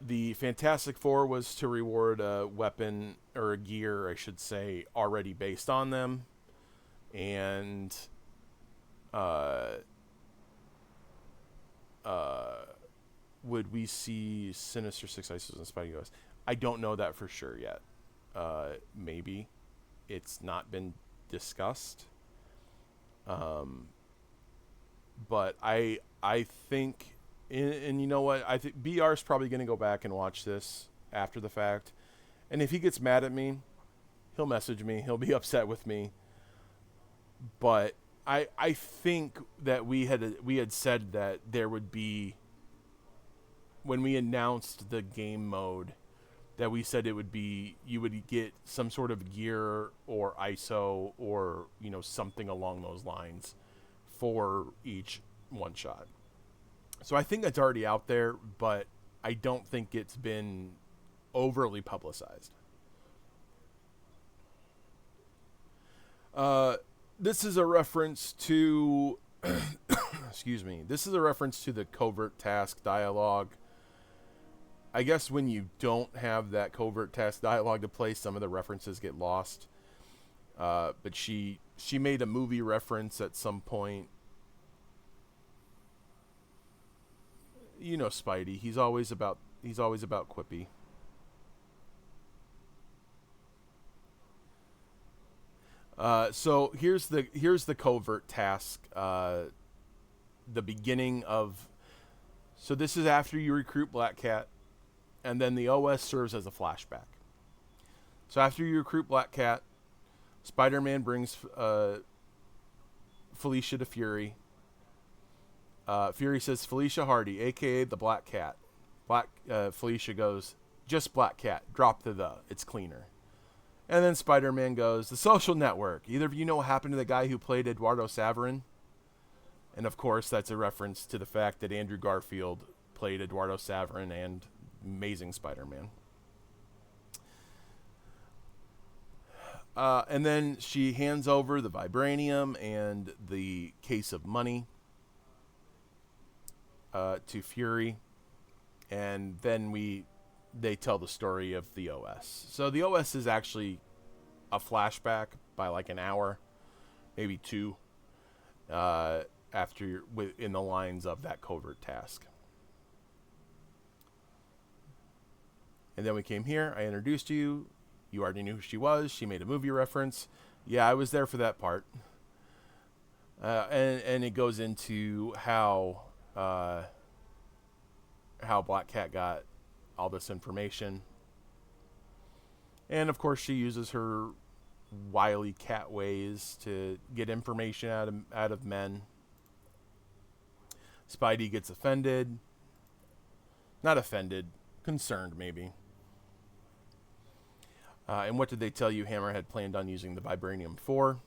[SPEAKER 1] The Fantastic Four was to reward a weapon, or a gear, I should say, already based on them. And would we see Sinister Six ISOs and Spidey OS? I don't know that for sure yet. Maybe. It's not been discussed. But I think... And you know what? I think BR's probably going to go back and watch this after the fact. And if he gets mad at me, he'll message me. He'll be upset with me. But I think that we had said that there would be, when we announced the game mode, that we said it would be, you would get some sort of gear or ISO or, something along those lines for each one shot. So I think that's already out there, but I don't think it's been overly publicized. This is a reference to... excuse me. This is a reference to the covert task dialogue. I guess when you don't have that covert task dialogue to play, some of the references get lost. But she made a movie reference at some point. You know Spidey. He's always about quippy. So here's the covert task. The beginning of. So this is after you recruit Black Cat, and then the OS serves as a flashback. So after you recruit Black Cat, Spider-Man brings Felicia to Fury. Fury says, Felicia Hardy, a.k.a. the Black Cat. Felicia goes, just Black Cat. Drop the. It's cleaner. And then Spider-Man goes, The Social Network. Either of you know what happened to the guy who played Eduardo Saverin? And, of course, that's a reference to the fact that Andrew Garfield played Eduardo Saverin and Amazing Spider-Man. And then she hands over the vibranium and the case of money to Fury. And then they tell the story of the OS. So the OS is actually a flashback by like an hour, maybe two, after in the lines of that covert task. And then we came here. I introduced you. You already knew who she was. She made a movie reference. Yeah, I was there for that part. And it goes into how Black Cat got all this information. And of course she uses her wily cat ways to get information out of men. Spidey gets offended. Not offended, concerned maybe. And what did they tell you Hammer had planned on using the vibranium for?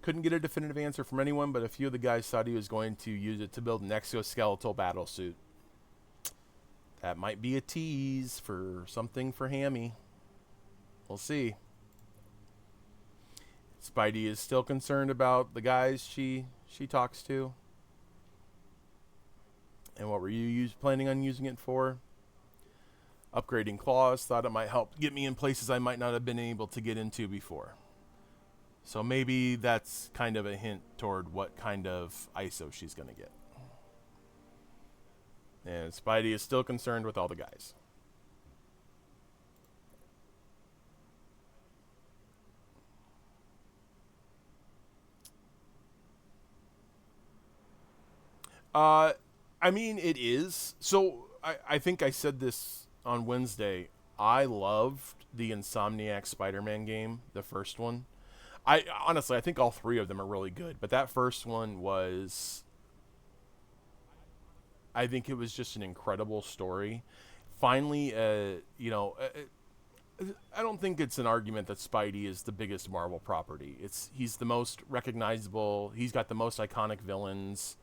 [SPEAKER 1] Couldn't get a definitive answer from anyone, but a few of the guys thought he was going to use it to build an exoskeletal battlesuit. That might be a tease for something for Hammy. We'll see. Spidey is still concerned about the guys she talks to. And what were you planning on using it for? Upgrading claws. Thought it might help get me in places I might not have been able to get into before. So maybe that's kind of a hint toward what kind of ISO she's going to get. And Spidey is still concerned with all the guys. I mean, it is. So I think I said this on Wednesday. I loved the Insomniac Spider-Man game, the first one. Honestly, I think all three of them are really good. But that first one was... I think it was just an incredible story. Finally, I don't think it's an argument that Spidey is the biggest Marvel property. He's the most recognizable. He's got the most iconic villains.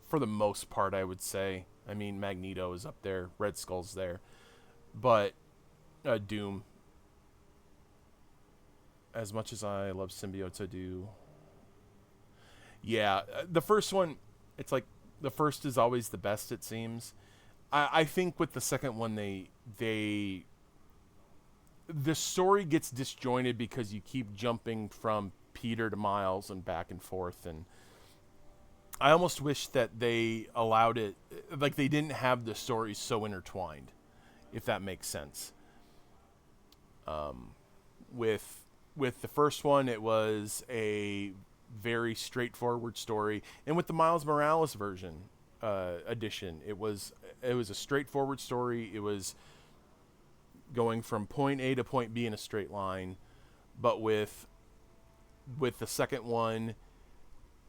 [SPEAKER 1] For the most part, I would say. I mean, Magneto is up there. Red Skull's there. But Doom. As much as I love symbiotes, I do. Yeah, the first one, it's like, the first is always the best, it seems. I think with the second one, the story gets disjointed because you keep jumping from Peter to Miles and back and forth. And I almost wish that they allowed it, like they didn't have the stories so intertwined, if that makes sense. With the first one, it was a very straightforward story, and with the Miles Morales edition, it was a straightforward story. It was going from point A to point B in a straight line, but with the second one,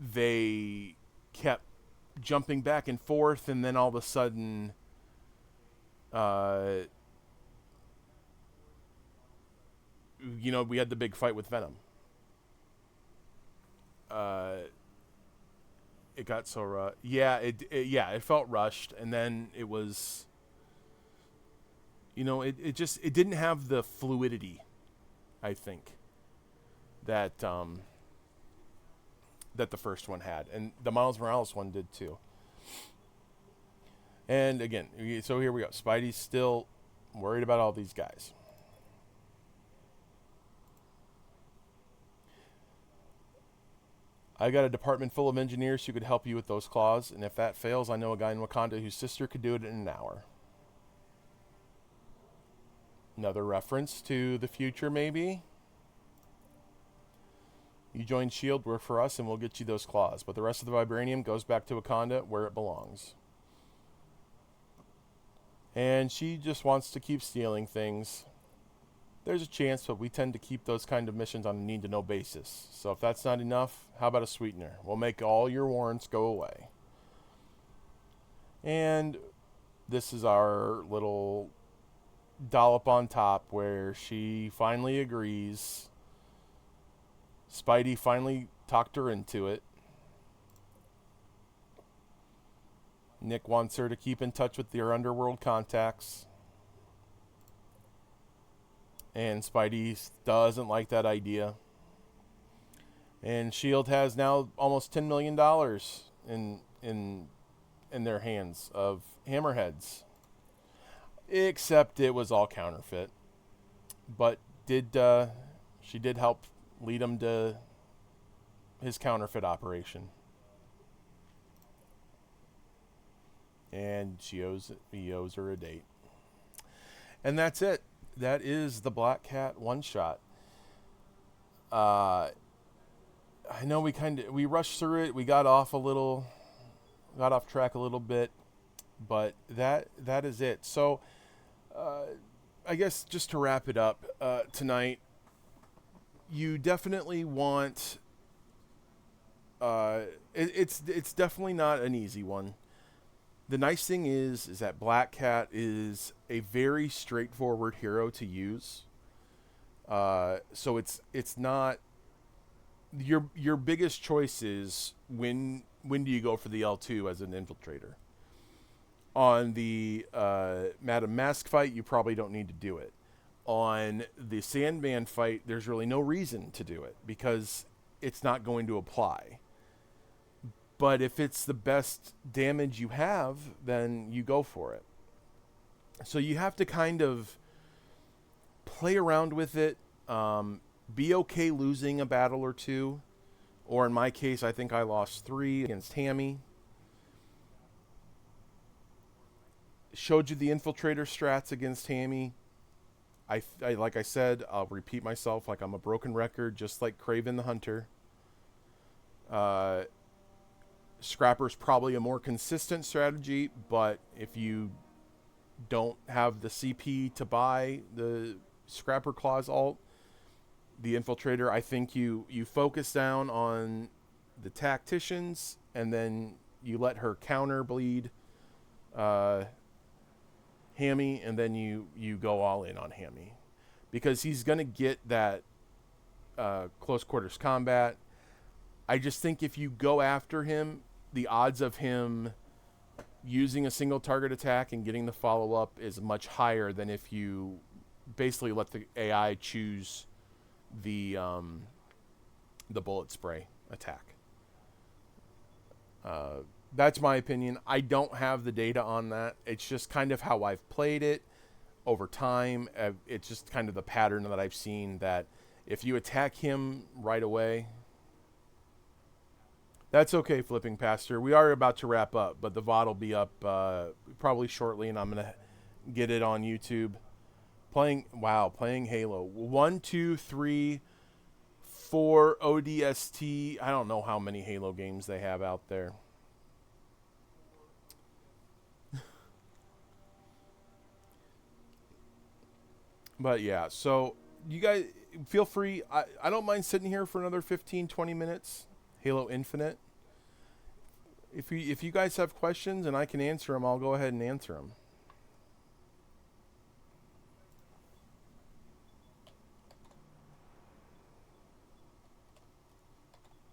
[SPEAKER 1] they kept jumping back and forth, and then all of a sudden, we had the big fight with Venom. It got so it felt rushed, and then it was, it didn't have the fluidity, I think, that that the first one had, and the Miles Morales one did too. And again, so here we go. Spidey's still worried about all these guys. I got a department full of engineers who could help you with those claws, and if that fails, I know a guy in Wakanda whose sister could do it in an hour. Another reference to the future, maybe? You join Shield, work for us, and we'll get you those claws. But the rest of the vibranium goes back to Wakanda where it belongs. And she just wants to keep stealing things. There's a chance, but we tend to keep those kind of missions on a need-to-know basis. So if that's not enough, how about a sweetener? We'll make all your warrants go away. And this is our little dollop on top where she finally agrees. Spidey finally talked her into it. Nick wants her to keep in touch with their underworld contacts. And Spidey doesn't like that idea. And S.H.I.E.L.D. has now almost $10 million in their hands of hammerheads. Except it was all counterfeit. But she did help lead him to his counterfeit operation. And he owes her a date. And that's it. That is the Black Cat one-shot. I know we rushed through it. We got off track a little bit, but that is it. So, I guess just to wrap it up tonight, you definitely want. It's definitely not an easy one. The nice thing is that Black Cat is a very straightforward hero to use. So it's not your biggest choice is when do you go for the L2 as an infiltrator. On the Madam Mask fight, you probably don't need to do it. On the Sandman fight, there's really no reason to do it because it's not going to apply. But if it's the best damage you have, then you go for it. So you have to kind of play around with it. Be okay losing a battle or two. Or in my case, I think I lost 3 against Hammy. Showed you the infiltrator strats against Hammy. I like I said, I'll repeat myself like I'm a broken record, just like Kraven the Hunter. Scrapper's probably a more consistent strategy, but if you don't have the CP to buy the Scrapper Claws ult, the Infiltrator, I think you focus down on the tacticians, and then you let her counter bleed Hammy, and then you go all in on Hammy. Because he's going to get that close quarters combat. I just think if you go after him, the odds of him using a single target attack and getting the follow-up is much higher than if you basically let the AI choose the bullet spray attack. That's my opinion. I don't have the data on that. It's just kind of how I've played it over time. It's just kind of the pattern that I've seen, that if you attack him right away... That's okay, Flipping Pastor. We are about to wrap up, but the VOD will be up probably shortly, and I'm going to get it on YouTube. Playing Halo. 1, 2, 3, 4 ODST. I don't know how many Halo games they have out there. But yeah, so you guys feel free. I don't mind sitting here for another 15, 20 minutes. Halo Infinite. If you guys have questions and I can answer them, I'll go ahead and answer them.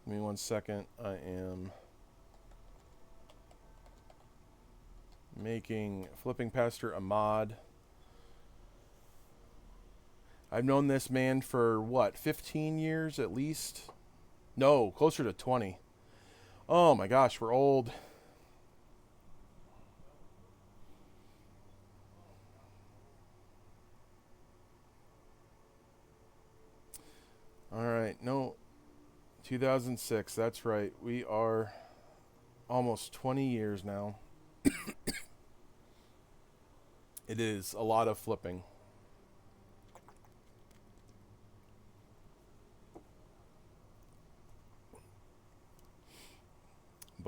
[SPEAKER 1] Give me 1 second. I am making Flipping Pastor a mod. I've known this man for, what, 15 years at least? No, closer to 20. Oh my gosh, we're old. All right, no, 2006, that's right. We are almost 20 years now. It is a lot of flipping.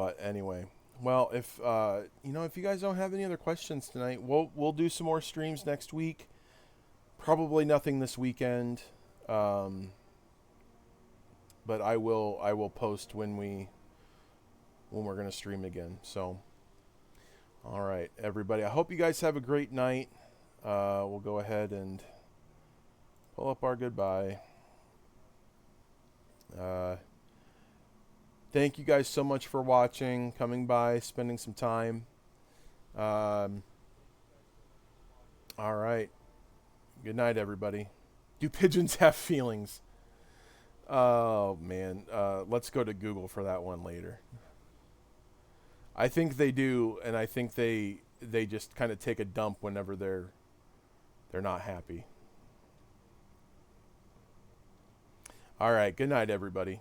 [SPEAKER 1] But anyway, well, if if you guys don't have any other questions tonight, we'll do some more streams next week. Probably nothing this weekend, but I will post when we're gonna stream again. So, all right, everybody. I hope you guys have a great night. We'll go ahead and pull up our goodbye. Thank you guys so much for watching, coming by, spending some time. All right. Good night, everybody. Do pigeons have feelings? Oh, man. Let's go to Google for that one later. I think they do, and I think they just kind of take a dump whenever they're not happy. All right. Good night, everybody.